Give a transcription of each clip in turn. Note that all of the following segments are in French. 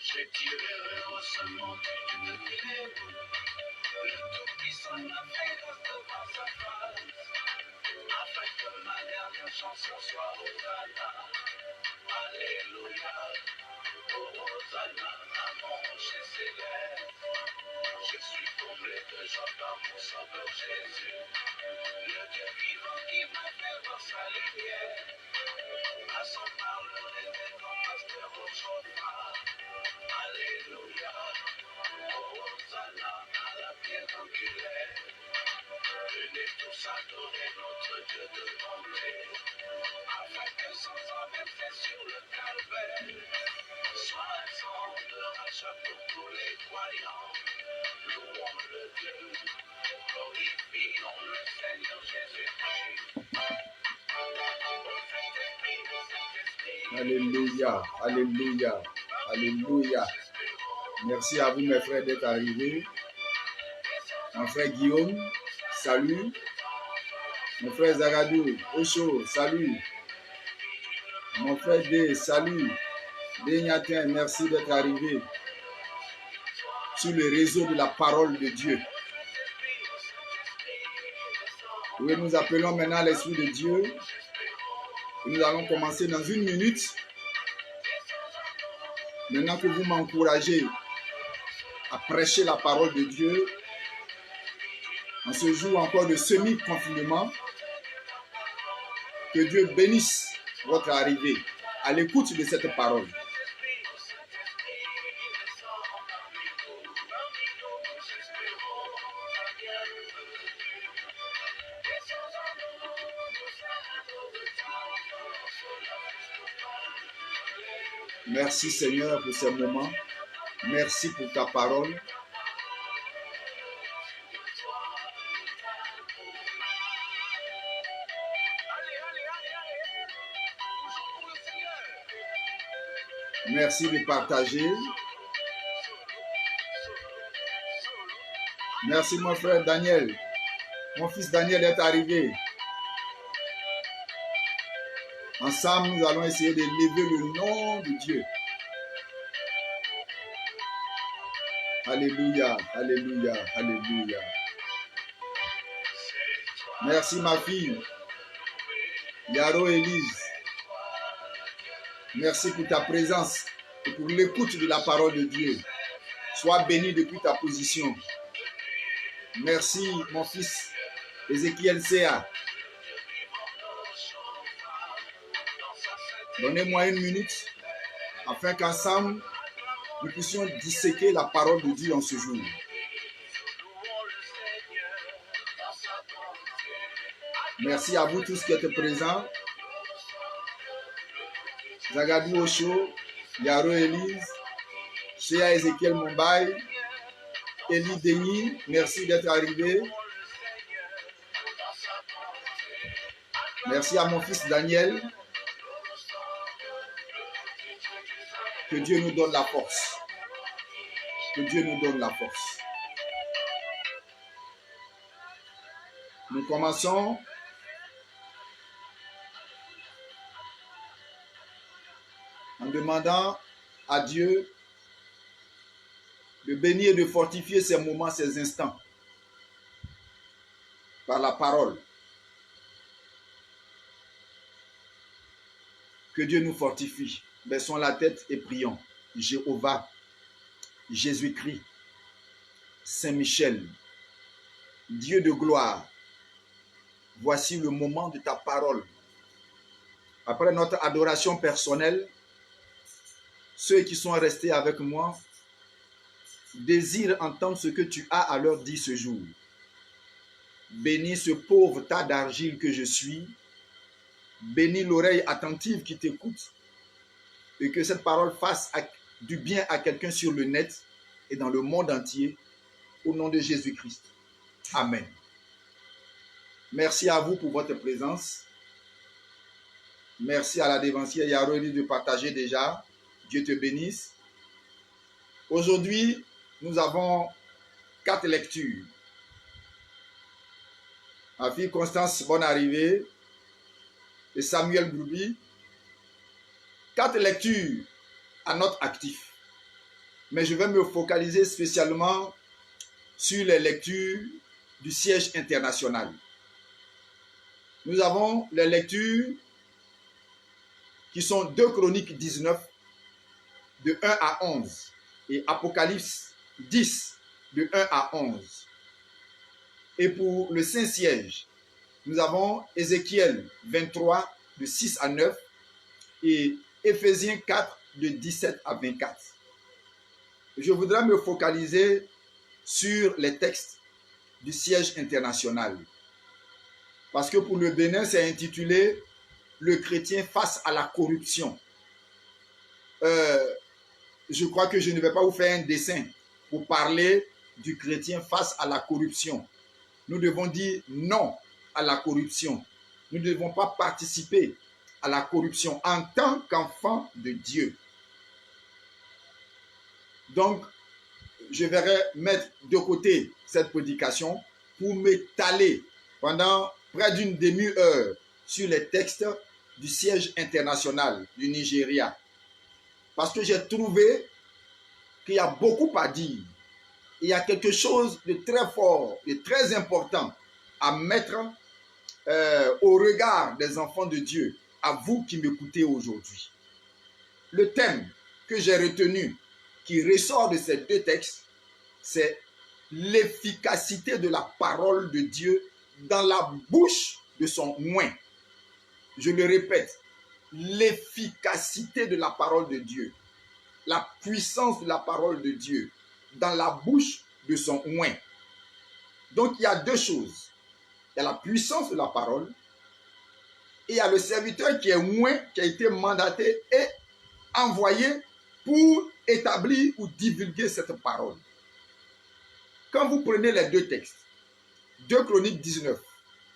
J'ai tiré seulement d'une clé. Le Tout-Puissant m'a fait recevoir sa face, afin que ma dernière chanson soit Hosanna. Alléluia, Hosanna à mon rocher céleste. Je suis comblé de joie par mon sauveur Jésus, le Dieu vivant qui m'a fait voir sa lumière. À son parle révèle comme pasteur au chauffard. Alléluia, Hosanna à la pierre angulaire. Venez tous adorer notre Dieu de bonté, afin que son sang versé sur le calvaire soit un sang de rachat pour tous les croyants. Louons le Dieu, glorifions le Seigneur Jésus-Christ. Alléluia, alléluia, alléluia. Merci à vous mes frères d'être arrivés. Mon frère Guillaume, salut. Mon frère Zagadou, Osho, salut. Mon frère D, salut. Degnatin, merci d'être arrivé sur le réseau de la parole de Dieu. Oui, nous appelons maintenant l'Esprit de Dieu. Et nous allons commencer dans 1 minute. Maintenant que vous m'encouragez à prêcher la parole de Dieu, en ce jour encore de semi-confinement, que Dieu bénisse votre arrivée à l'écoute de cette parole. Merci Seigneur pour ces moments. Merci pour ta parole. Merci de partager. Merci mon frère Daniel. Mon fils Daniel est arrivé. Ensemble, nous allons essayer de lever le nom de Dieu. Alléluia, alléluia, alléluia. Merci ma fille, Yaro Élise. Merci pour ta présence et pour l'écoute de la parole de Dieu. Sois béni depuis ta position. Merci mon fils, Ézéchiel Céa. Donnez-moi 1 minute afin qu'ensemble, nous puissions disséquer la parole de Dieu en ce jour. Merci à vous tous qui êtes présents. Zagadou Osho, Yaro Élise, Chéa Ézéchiel Mumbai, Eli Denis, merci d'être arrivé. Merci à mon fils Daniel. Que Dieu nous donne la force. Que Dieu nous donne la force. Nous commençons en demandant à Dieu de bénir et de fortifier ces moments, ces instants par la parole. Que Dieu nous fortifie. Baissons la tête et prions. Jéhovah, Jésus-Christ, Saint-Michel, Dieu de gloire, voici le moment de ta parole. Après notre adoration personnelle, ceux qui sont restés avec moi désirent entendre ce que tu as à leur dire ce jour. Bénis ce pauvre tas d'argile que je suis bénis l'oreille attentive qui t'écoute et que cette parole fasse du bien à quelqu'un sur le net et dans le monde entier, au nom de Jésus-Christ. Amen. Merci à vous pour votre présence. Merci à la dévancière Yaroli de partager déjà. Dieu te bénisse. Aujourd'hui, nous avons 4 lectures. Ma fille Constance, bonne arrivée. Et Samuel Broubi. 4 lectures à notre actif. Mais je vais me focaliser spécialement sur les lectures du siège international. Nous avons les lectures qui sont 2 Chroniques 19, de 1 à 11, et Apocalypse 10, de 1 à 11. Et pour le Saint-Siège, nous avons Ézéchiel 23, de 6 à 9, et Éphésiens 4, de 17 à 24. Je voudrais me focaliser sur les textes du siège international. Parce que pour le Bénin, c'est intitulé « Le chrétien face à la corruption ». Je crois que je ne vais pas vous faire un dessin pour parler du chrétien face à la corruption. Nous devons dire non à la corruption. Nous ne devons pas participer à la corruption en tant qu'enfant de Dieu. Donc, je vais mettre de côté cette prédication pour m'étaler pendant près d'une demi-heure sur les textes du siège international du Nigeria. Parce que j'ai trouvé qu'il y a beaucoup à dire. Il y a quelque chose de très fort, de très important à mettre au regard des enfants de Dieu, à vous qui m'écoutez aujourd'hui. Le thème que j'ai retenu, qui ressort de ces 2 textes, c'est l'efficacité de la parole de Dieu dans la bouche de son oint. Je le répète, l'efficacité de la parole de Dieu, la puissance de la parole de Dieu dans la bouche de son oint. Donc il y a 2 choses. Il y a la puissance de la parole et il y a le serviteur qui est oint, qui a été mandaté et envoyé pour établir ou divulguer cette parole. Quand vous prenez les 2 textes, 2 Chroniques 19,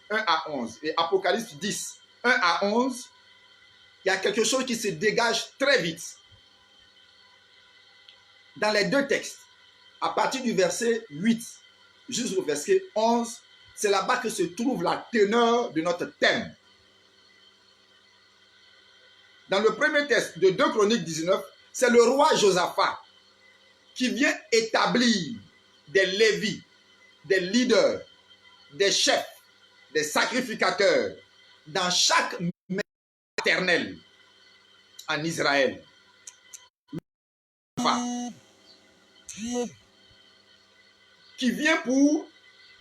1 à 11 et Apocalypse 10, 1 à 11, il y a quelque chose qui se dégage très vite. Dans les 2 textes, à partir du verset 8 jusqu'au verset 11, c'est là-bas que se trouve la teneur de notre thème. Dans le premier texte de 2 Chroniques 19, c'est le roi Josaphat qui vient établir des lévites, des leaders, des chefs, des sacrificateurs dans chaque maison paternelle en Israël. Qui vient pour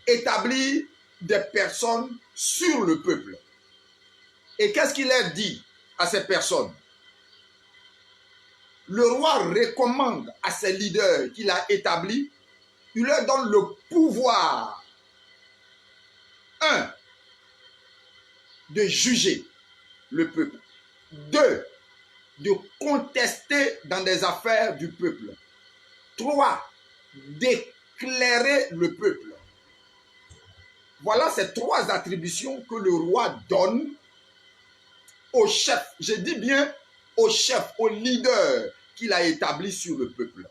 établir des personnes sur le peuple. Et qu'est-ce qu'il leur dit à ces personnes? Le roi recommande à ses leaders qu'il a établis, il leur donne le pouvoir, 1, de juger le peuple, 2, de contester dans des affaires du peuple, 3, d'éclairer le peuple. Voilà ces 3 attributions que le roi donne au chef. Je dis bien au chef, au leader qu'il a établi sur le peuple.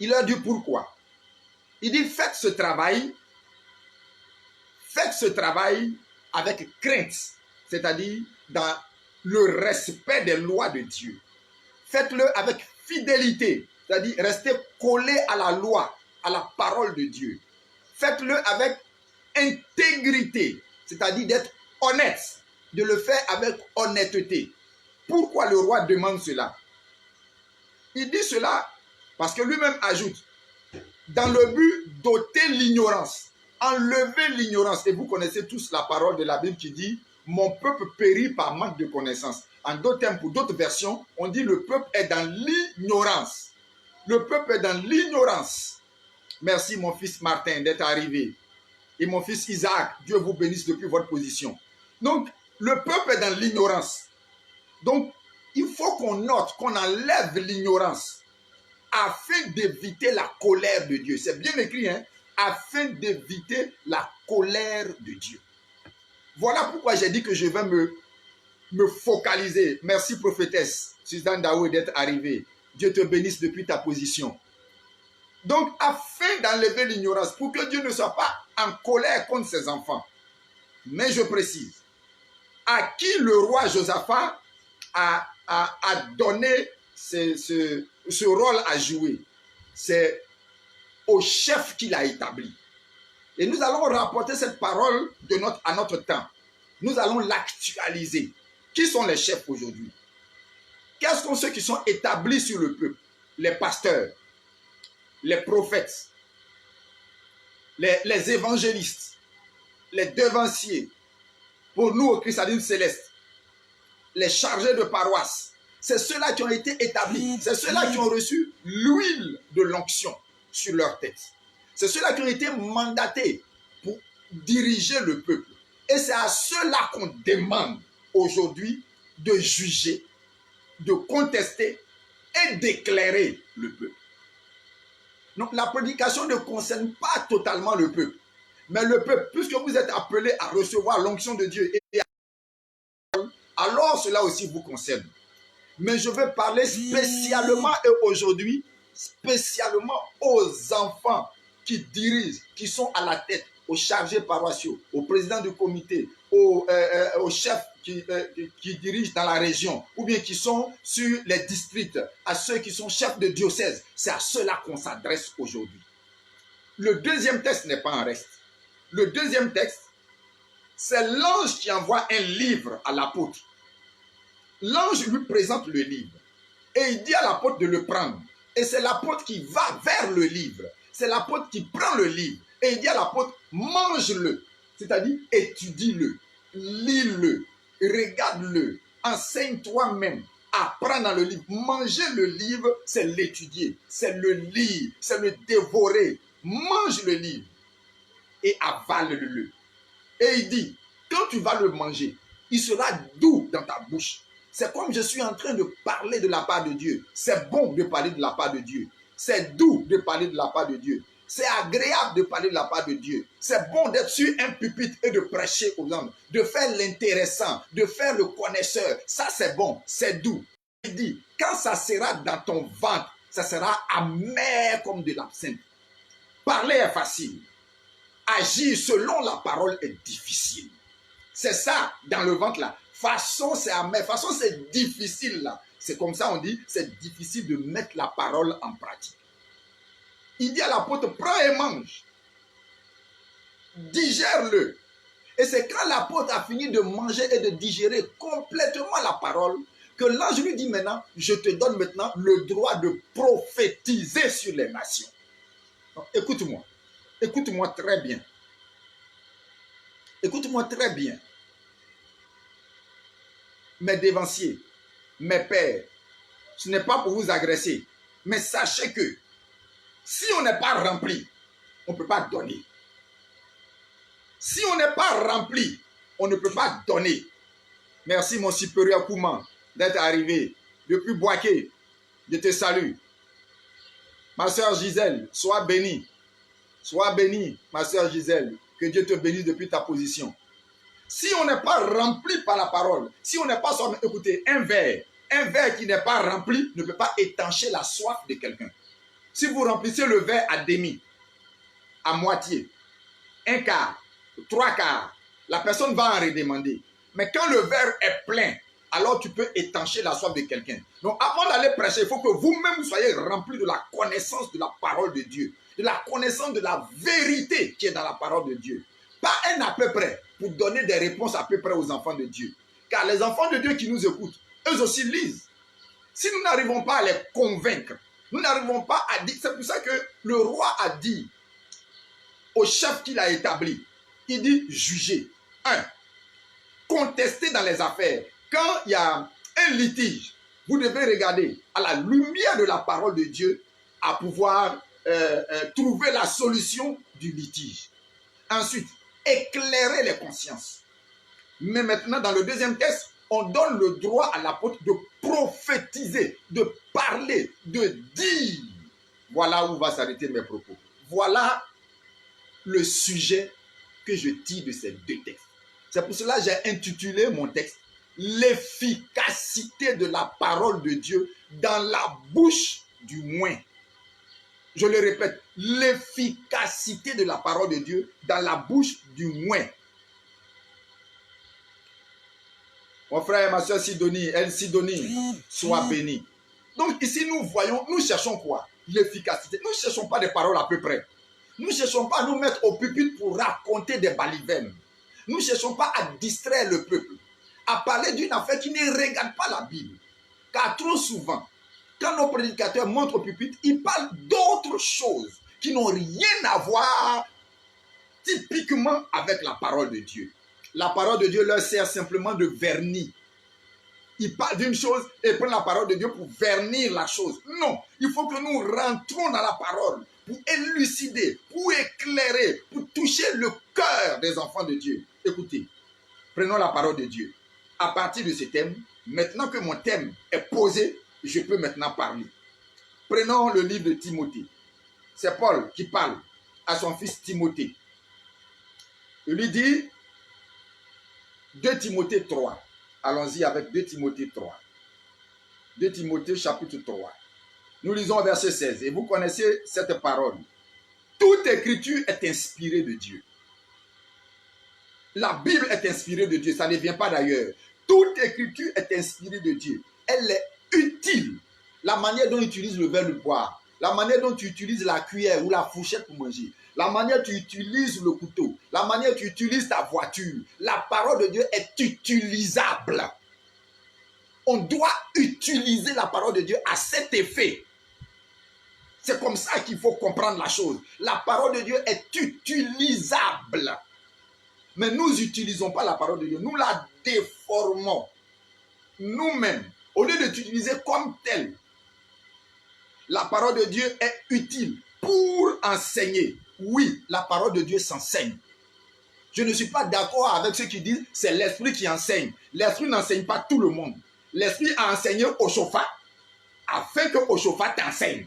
Il leur dit pourquoi. Il dit faites ce travail avec crainte, c'est-à-dire dans le respect des lois de Dieu. Faites-le avec fidélité, c'est-à-dire restez collés à la loi, à la parole de Dieu. Faites-le avec intégrité, c'est-à-dire d'être honnête, de le faire avec honnêteté. Pourquoi le roi demande cela? Il dit cela parce que lui-même ajoute, dans le but d'ôter l'ignorance, enlever l'ignorance. Et vous connaissez tous la parole de la Bible qui dit, mon peuple périt par manque de connaissance. En d'autres termes, pour d'autres versions, on dit le peuple est dans l'ignorance. Le peuple est dans l'ignorance. Merci mon fils Martin d'être arrivé. Et mon fils Isaac, Dieu vous bénisse depuis votre position. Donc, Le peuple est dans l'ignorance. Donc, il faut qu'on note, qu'on enlève l'ignorance afin d'éviter la colère de Dieu. C'est bien écrit, hein? Afin d'éviter la colère de Dieu. Voilà pourquoi j'ai dit que je vais me focaliser. Merci prophétesse Suzanne Daoud d'être arrivée. Dieu te bénisse depuis ta position. Donc, afin d'enlever l'ignorance, pour que Dieu ne soit pas en colère contre ses enfants. Mais je précise, à qui le roi Josaphat a donné ce rôle à jouer? C'est au chef qu'il a établi. Et nous allons rapporter cette parole à notre temps. Nous allons l'actualiser. Qui sont les chefs aujourd'hui? Quels sont ceux qui sont établis sur le peuple? Les pasteurs, les prophètes, les évangélistes, les devanciers, pour nous au christianisme céleste, les chargés de paroisse. C'est ceux-là qui ont été établis. C'est ceux-là qui ont reçu l'huile de l'onction sur leur tête. C'est ceux-là qui ont été mandatés pour diriger le peuple. Et c'est à ceux-là qu'on demande aujourd'hui de juger, de contester et d'éclairer le peuple. Donc la prédication ne concerne pas totalement le peuple. Mais le peuple, puisque vous êtes appelés à recevoir l'onction de Dieu, alors cela aussi vous concerne. Mais je veux parler spécialement et aujourd'hui, spécialement aux enfants qui dirigent, qui sont à la tête, aux chargés paroissiaux, aux présidents du comité, aux chefs qui dirigent dans la région, ou bien qui sont sur les districts, à ceux qui sont chefs de diocèse. C'est à ceux-là qu'on s'adresse aujourd'hui. Le deuxième texte n'est pas en reste. Le deuxième texte, c'est l'ange qui envoie un livre à l'apôtre. L'ange lui présente le livre et il dit à l'apôtre de le prendre. Et c'est l'apôtre qui va vers le livre. C'est l'apôtre qui prend le livre et il dit à l'apôtre, mange-le. C'est-à-dire, étudie-le, lis-le, regarde-le, enseigne toi-même, apprends dans le livre. Manger le livre, c'est l'étudier, c'est le lire, c'est le dévorer. Mange le livre et avale-le. Et il dit, quand tu vas le manger, il sera doux dans ta bouche. C'est comme je suis en train de parler de la part de Dieu. C'est bon de parler de la part de Dieu. C'est doux de parler de la part de Dieu. C'est agréable de parler de la part de Dieu. C'est bon d'être sur un pupitre et de prêcher aux hommes, de faire l'intéressant, de faire le connaisseur. Ça, c'est bon, c'est doux. Il dit, quand ça sera dans ton ventre, ça sera amer comme de l'absinthe. Parler est facile. Agir selon la parole est difficile. C'est ça, dans le ventre là. Façon, c'est amer. Façon, c'est difficile là. C'est comme ça on dit, c'est difficile de mettre la parole en pratique. Il dit à l'apôtre, prends et mange. Digère-le. Et c'est quand l'apôtre a fini de manger et de digérer complètement la parole que l'ange lui dit maintenant, je te donne maintenant le droit de prophétiser sur les nations. Écoute-moi. Écoute-moi très bien. Écoute-moi très bien. Mes dévanciers, mes pères, ce n'est pas pour vous agresser, mais sachez que si on n'est pas rempli, on ne peut pas donner. Si on n'est pas rempli, on ne peut pas donner. Merci mon supérieur Kouman d'être arrivé depuis Boaké. Je te salue. Ma soeur Gisèle, sois bénie. Sois bénie, ma soeur Gisèle. Que Dieu te bénisse depuis ta position. Si on n'est pas rempli par la parole, si on n'est pas soi-même, écoutez, un verre qui n'est pas rempli ne peut pas étancher la soif de quelqu'un. Si vous remplissez le verre à demi, à moitié, un quart, trois quarts, la personne va en redemander. Mais quand le verre est plein, alors tu peux étancher la soif de quelqu'un. Donc avant d'aller prêcher, il faut que vous-même soyez remplis de la connaissance de la parole de Dieu, de la connaissance de la vérité qui est dans la parole de Dieu. Pas un à peu près pour donner des réponses à peu près aux enfants de Dieu. Car les enfants de Dieu qui nous écoutent, eux aussi lisent. Si nous n'arrivons pas à les convaincre, nous n'arrivons pas à dire, c'est pour ça que le roi a dit au chef qu'il a établi, il dit juger. Contester dans les affaires. Quand il y a un litige, vous devez regarder à la lumière de la parole de Dieu à pouvoir trouver la solution du litige. Ensuite, éclairer les consciences. Mais maintenant, dans le deuxième texte, on donne le droit à l'apôtre de prophétiser, de parler, de dire. Voilà où va s'arrêter mes propos. Voilà le sujet que je tire de ces deux textes. C'est pour cela que j'ai intitulé mon texte « L'efficacité de la parole de Dieu dans la bouche du moins ». Je le répète, l'efficacité de la parole de Dieu dans la bouche du moins. Mon frère et ma soeur Sidonie, Sidonie, sois bénie. Donc ici nous voyons, nous cherchons quoi? L'efficacité. Nous ne cherchons pas des paroles à peu près. Nous ne cherchons pas à nous mettre au pupitre pour raconter des balivernes. Nous ne cherchons pas à distraire le peuple, à parler d'une affaire qui ne regarde pas la Bible. Car trop souvent, quand nos prédicateurs montent au pupitre, ils parlent d'autres choses qui n'ont rien à voir typiquement avec la parole de Dieu. La parole de Dieu leur sert simplement de vernis. Ils parlent d'une chose et prennent la parole de Dieu pour vernir la chose. Non, il faut que nous rentrons dans la parole pour élucider, pour éclairer, pour toucher le cœur des enfants de Dieu. Écoutez, prenons la parole de Dieu. À partir de ce thème, maintenant que mon thème est posé, je peux maintenant parler. Prenons le livre de Timothée. C'est Paul qui parle à son fils Timothée. Il lui dit 2 Timothée 3. Allons-y avec 2 Timothée 3. 2 Timothée chapitre 3. Nous lisons verset 16. Et vous connaissez cette parole. Toute écriture est inspirée de Dieu. La Bible est inspirée de Dieu. Ça ne vient pas d'ailleurs. Toute écriture est inspirée de Dieu. Elle est utile. La manière dont tu utilises le verre de boire, la manière dont tu utilises la cuillère ou la fourchette pour manger, la manière dont tu utilises le couteau, la manière dont tu utilises ta voiture, la parole de Dieu est utilisable. On doit utiliser la parole de Dieu à cet effet. C'est comme ça qu'il faut comprendre la chose. La parole de Dieu est utilisable. Mais nous n'utilisons pas la parole de Dieu. Nous la déformons. Nous-mêmes, au lieu de l'utiliser comme telle, la parole de Dieu est utile pour enseigner. Oui, la parole de Dieu s'enseigne. Je ne suis pas d'accord avec ceux qui disent c'est l'esprit qui enseigne. L'esprit n'enseigne pas tout le monde. L'esprit a enseigné Oshophat afin que Oshophat t'enseigne.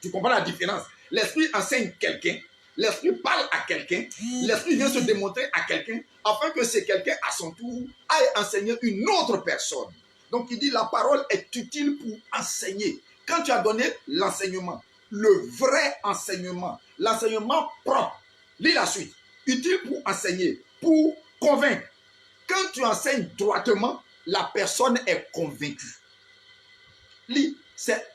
Tu comprends la différence? L'esprit enseigne quelqu'un. L'esprit parle à quelqu'un. L'esprit vient se démontrer à quelqu'un afin que ce quelqu'un, à son tour, aille enseigner une autre personne. Donc il dit la parole est utile pour enseigner. Quand tu as donné l'enseignement, le vrai enseignement, l'enseignement propre, lis la suite. Utile pour enseigner, pour convaincre. Quand tu enseignes droitement, la personne est convaincue. Lis, c'est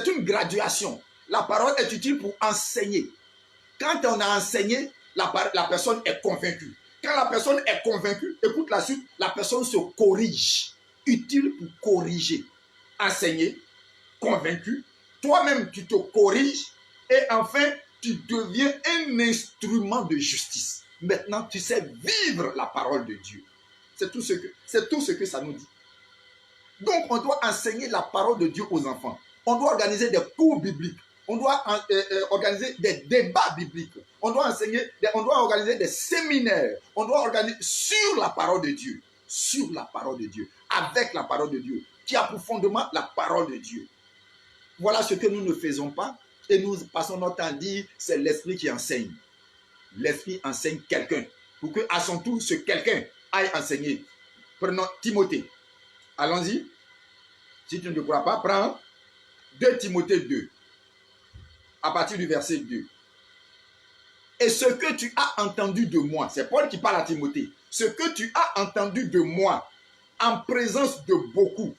une graduation. La parole est utile pour enseigner. Quand on a enseigné, la personne est convaincue. Quand la personne est convaincue, écoute la suite, la personne se corrige. Utile pour corriger. Enseigner, convaincu. Toi-même, tu te corriges. Et enfin, tu deviens un instrument de justice. Maintenant, tu sais vivre la parole de Dieu. C'est tout ce que ça nous dit. Donc, on doit enseigner la parole de Dieu aux enfants. On doit organiser des cours bibliques. On doit organiser des débats bibliques. On doit organiser des séminaires. On doit organiser sur la parole de Dieu. Sur la parole de Dieu. Avec la parole de Dieu. Qui a pour fondement la parole de Dieu. Voilà ce que nous ne faisons pas. Et nous passons notre temps à dire c'est l'esprit qui enseigne. L'esprit enseigne quelqu'un. Pour qu'à son tour, ce quelqu'un aille enseigner. Prenons Timothée. Allons-y. Si tu ne le crois pas, prends 2 Timothée 2. À partir du verset 2. Et ce que tu as entendu de moi, c'est Paul qui parle à Timothée. Ce que tu as entendu de moi en présence de beaucoup,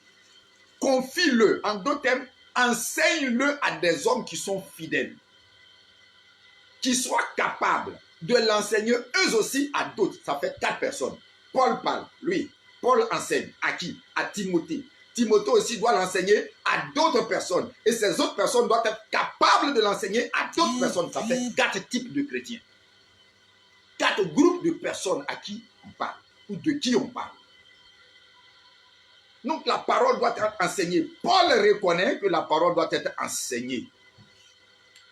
confie-le. En d'autres termes, enseigne-le à des hommes qui sont fidèles, qui soient capables de l'enseigner eux aussi à d'autres. Ça fait 4 personnes. Paul parle, lui. Paul enseigne. À qui? À Timothée. Timothée aussi doit l'enseigner à d'autres personnes. Et ces autres personnes doivent être capables de l'enseigner à d'autres personnes. Ça fait 4 types de chrétiens. 4 groupes de personnes à qui on parle. Ou de qui on parle. Donc la parole doit être enseignée. Paul reconnaît que la parole doit être enseignée.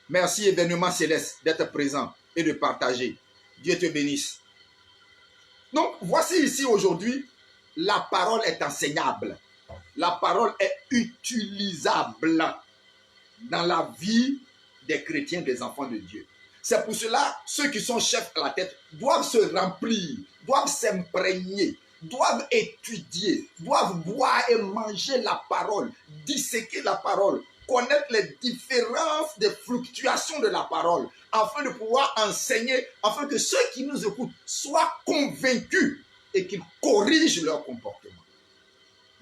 Merci événement céleste d'être présent et de partager. Dieu te bénisse. Donc, voici ici aujourd'hui, la parole est enseignable. La parole est utilisable dans la vie des chrétiens, des enfants de Dieu. C'est pour cela, ceux qui sont chefs à la tête doivent se remplir, doivent s'imprégner, doivent étudier, doivent boire et manger la parole, disséquer la parole, connaître les différences des fluctuations de la parole, afin de pouvoir enseigner, afin que ceux qui nous écoutent soient convaincus et qu'ils corrigent leur comportement.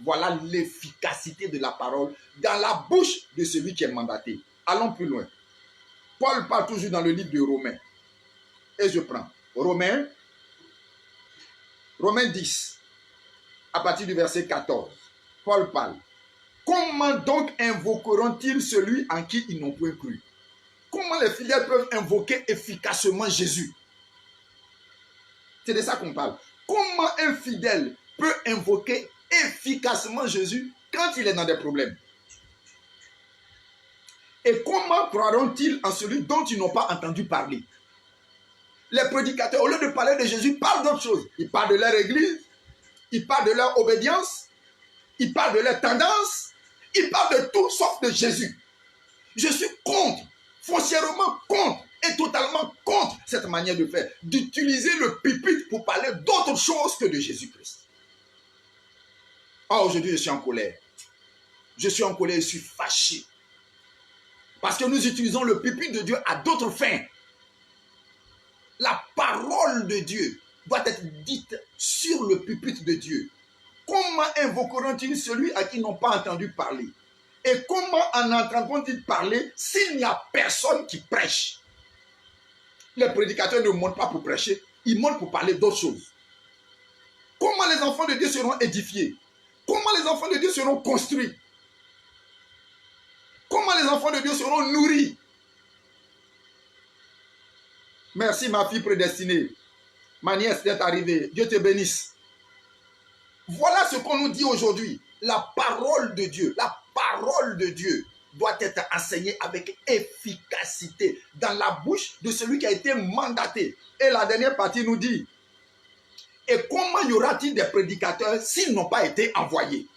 Voilà l'efficacité de la parole dans la bouche de celui qui est mandaté. Allons plus loin. Paul parle toujours dans le livre de Romains. Et je prends Romains 10, à partir du verset 14. Paul parle. Comment donc invoqueront-ils celui en qui ils n'ont point cru? Comment les fidèles peuvent invoquer efficacement Jésus? C'est de ça qu'on parle. Comment un fidèle peut invoquer efficacement Jésus quand il est dans des problèmes? Et comment croiront-ils en celui dont ils n'ont pas entendu parler? Les prédicateurs, au lieu de parler de Jésus, parlent d'autre chose. Ils parlent de leur église, ils parlent de leur obédience, ils parlent de leur tendance, ils parlent de tout sauf de Jésus. Je suis contre, foncièrement contre et totalement contre cette manière de faire, d'utiliser le pupitre pour parler d'autre chose que de Jésus-Christ. Oh, aujourd'hui, je suis en colère. Je suis en colère, je suis fâché. Parce que nous utilisons le pupitre de Dieu à d'autres fins. La parole de Dieu doit être dite sur le pupitre de Dieu. Comment invoqueront-ils celui à qui ils n'ont pas entendu parler? Et comment en entendront-ils parler s'il n'y a personne qui prêche? Les prédicateurs ne montent pas pour prêcher, ils montent pour parler d'autres choses. Comment les enfants de Dieu seront édifiés? Comment les enfants de Dieu seront construits? Comment les enfants de Dieu seront nourris? Merci ma fille prédestinée. Ma nièce est arrivée. Dieu te bénisse. Voilà ce qu'on nous dit aujourd'hui. La parole de Dieu, doit être enseignée avec efficacité dans la bouche de celui qui a été mandaté. Et la dernière partie nous dit, et comment y aura-t-il des prédicateurs s'ils n'ont pas été envoyés?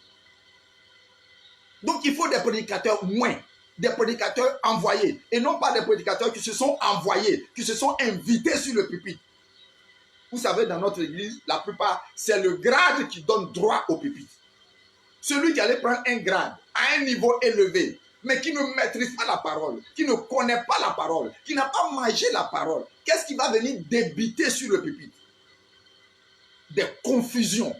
Donc il faut des prédicateurs moins, des prédicateurs envoyés, et non pas des prédicateurs qui se sont envoyés, qui se sont invités sur le pupitre. Vous savez, dans notre église, la plupart, c'est le grade qui donne droit au pupitre. Celui qui allait prendre un grade à un niveau élevé, mais qui ne maîtrise pas la parole, qui ne connaît pas la parole, qui n'a pas mangé la parole, qu'est-ce qui va venir débiter sur le pupitre? Des confusions.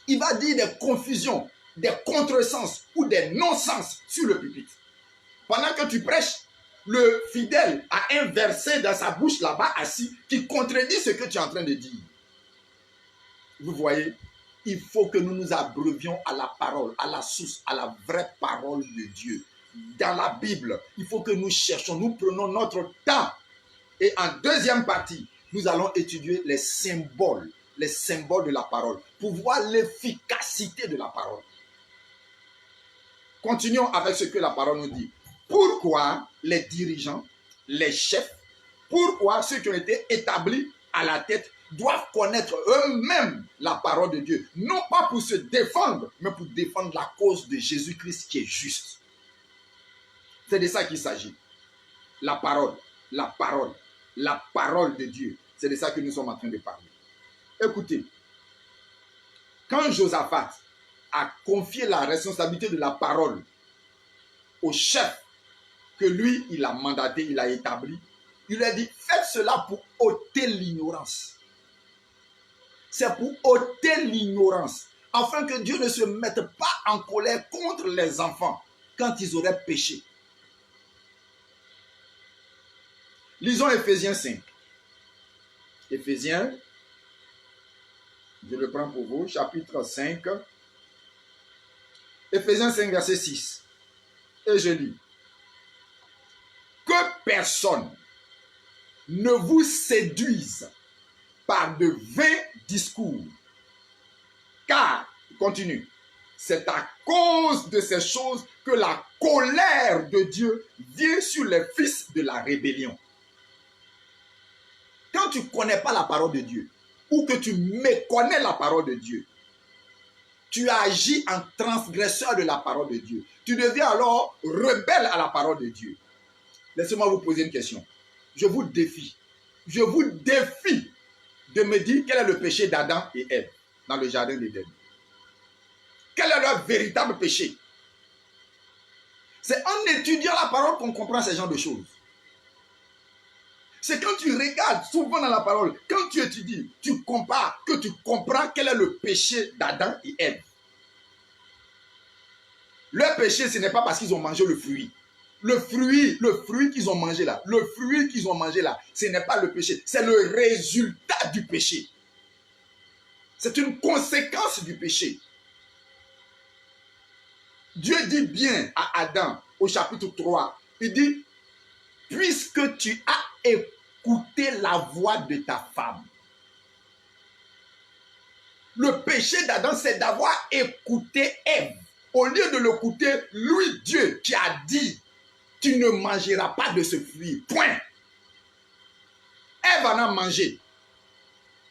Il va dire des confusions, des contresens ou des non-sens sur le pupitre. Pendant que tu prêches, le fidèle a un verset dans sa bouche là-bas assis qui contredit ce que tu es en train de dire. Vous voyez, il faut que nous nous abreuvions à la parole, à la source, à la vraie parole de Dieu. Dans la Bible, il faut que nous cherchions, nous prenons notre temps. Et en deuxième partie, nous allons étudier les symboles de la parole, pour voir l'efficacité de la parole. Continuons avec ce que la parole nous dit. Pourquoi les dirigeants, les chefs, pourquoi ceux qui ont été établis à la tête doivent connaître eux-mêmes la parole de Dieu, non pas pour se défendre, mais pour défendre la cause de Jésus-Christ qui est juste. C'est de ça qu'il s'agit. La parole de Dieu. C'est de ça que nous sommes en train de parler. Écoutez, quand Josaphat a confié la responsabilité de la parole au chef que lui, il a mandaté, il a établi, il lui a dit, faites cela pour ôter l'ignorance. C'est pour ôter l'ignorance, afin que Dieu ne se mette pas en colère contre les enfants quand ils auraient péché. Lisons Éphésiens 5. Éphésiens, je le prends pour vous, chapitre 5. Éphésiens 5, verset 6. Et je lis. Que personne ne vous séduise par de vains discours. Car, continue, c'est à cause de ces choses que la colère de Dieu vient sur les fils de la rébellion. Quand tu ne connais pas la parole de Dieu, ou que tu méconnais la parole de Dieu, tu agis en transgresseur de la parole de Dieu. Tu deviens alors rebelle à la parole de Dieu. Laissez-moi vous poser une question. Je vous défie de me dire quel est le péché d'Adam et Ève dans le jardin d'Éden. Quel est leur véritable péché? C'est en étudiant la parole qu'on comprend ce genre de choses. C'est quand tu regardes souvent dans la parole, quand tu étudies, tu compares, que tu comprends quel est le péché d'Adam et Ève. Leur péché, ce n'est pas parce qu'ils ont mangé le fruit. Le fruit qu'ils ont mangé là, ce n'est pas le péché, c'est le résultat du péché. C'est une conséquence du péché. Dieu dit bien à Adam au chapitre 3, il dit, puisque tu as écouté la voix de ta femme. Le péché d'Adam, c'est d'avoir écouté Ève. Au lieu de l'écouter, lui, Dieu, qui a dit, tu ne mangeras pas de ce fruit. Point. Ève en a mangé.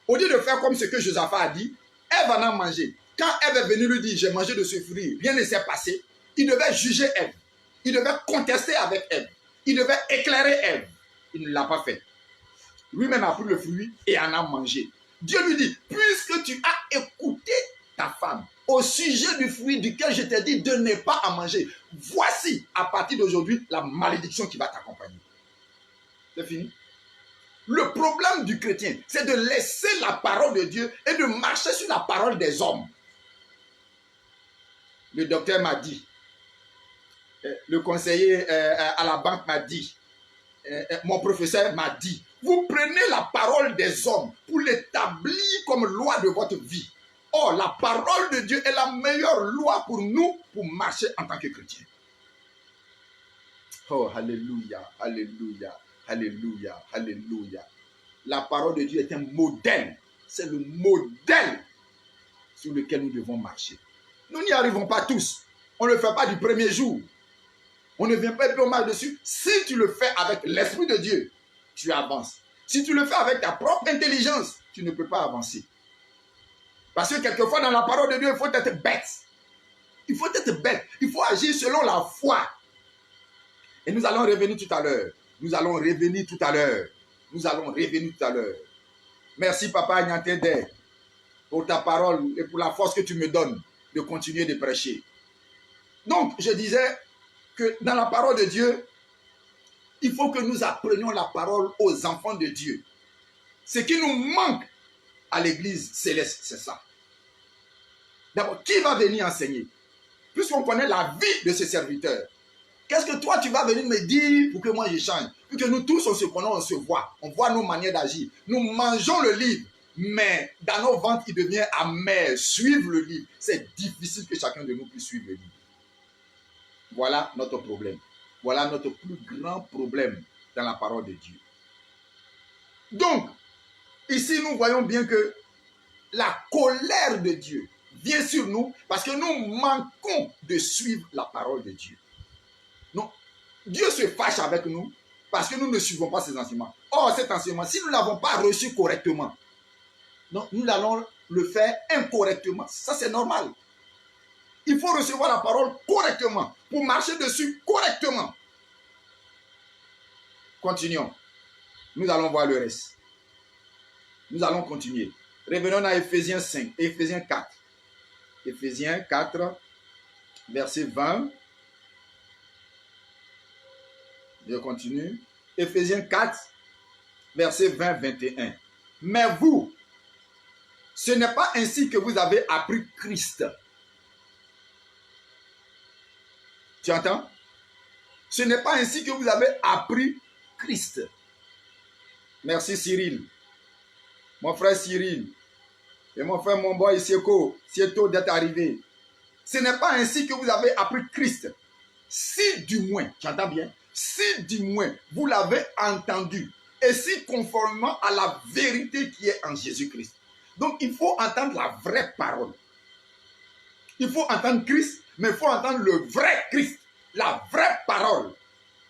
Au lieu de faire comme ce que Josaphat a dit, Ève en a mangé. Quand Ève est venue lui dire, j'ai mangé de ce fruit, rien ne s'est passé. Il devait juger Ève. Il devait contester avec Ève. Il devait éclairer Ève. Il ne l'a pas fait. Lui-même a pris le fruit et en a mangé. Dieu lui dit, puisque tu as écouté ta femme au sujet du fruit duquel je t'ai dit de ne pas en manger, voici à partir d'aujourd'hui la malédiction qui va t'accompagner. C'est fini. Le problème du chrétien, c'est de laisser la parole de Dieu et de marcher sur la parole des hommes. Le docteur m'a dit, le conseiller à la banque m'a dit, mon professeur m'a dit, vous prenez la parole des hommes pour l'établir comme loi de votre vie. Or, la parole de Dieu est la meilleure loi pour nous pour marcher en tant que chrétiens. Oh, alléluia, alléluia, alléluia, alléluia. La parole de Dieu est un modèle. C'est le modèle sur lequel nous devons marcher. Nous n'y arrivons pas tous. On ne le fait pas du premier jour. On ne vient pas et on marche dessus. Si tu le fais avec l'Esprit de Dieu, tu avances. Si tu le fais avec ta propre intelligence, tu ne peux pas avancer. Parce que quelquefois dans la parole de Dieu, il faut être bête. Il faut être bête. Il faut agir selon la foi. Et nous allons revenir tout à l'heure. Nous allons revenir tout à l'heure. Nous allons revenir tout à l'heure. Merci Papa Nyantende pour ta parole et pour la force que tu me donnes de continuer de prêcher. Donc, je disais que dans la parole de Dieu, il faut que nous apprenions la parole aux enfants de Dieu. Ce qui nous manque à l'église céleste, c'est ça. D'abord, qui va venir enseigner? Puisqu'on connaît la vie de ce serviteur, qu'est-ce que toi tu vas venir me dire pour que moi je change? Puisque nous tous on se connaît, on se voit. On voit nos manières d'agir. Nous mangeons le livre, mais dans nos ventres il devient amer. Suivre le livre, c'est difficile que chacun de nous puisse suivre le livre. Voilà notre problème. Voilà notre plus grand problème dans la parole de Dieu. Donc, ici nous voyons bien que la colère de Dieu vient sur nous parce que nous manquons de suivre la parole de Dieu. Non, Dieu se fâche avec nous parce que nous ne suivons pas ses enseignements. Or, cet enseignement, si nous ne l'avons pas reçu correctement, non, nous allons le faire incorrectement. Ça, c'est normal. Il faut recevoir la parole correctement pour marcher dessus correctement. Continuons. Nous allons voir le reste. Nous allons continuer. Revenons à Éphésiens 5, Éphésiens 4. Éphésiens 4, verset 20. Je continue. Éphésiens 4, verset 20-21. Mais vous, ce n'est pas ainsi que vous avez appris Christ. Tu entends? Ce n'est pas ainsi que vous avez appris Christ. Merci Cyril. Mon frère Cyril. Et mon frère Momboy Sieto d'être arrivé. Ce n'est pas ainsi que vous avez appris Christ. Si du moins, tu entends bien? Si du moins vous l'avez entendu. Et si conformément à la vérité qui est en Jésus-Christ. Donc il faut entendre la vraie parole. Il faut entendre Christ, mais il faut entendre le vrai Christ. La vraie parole.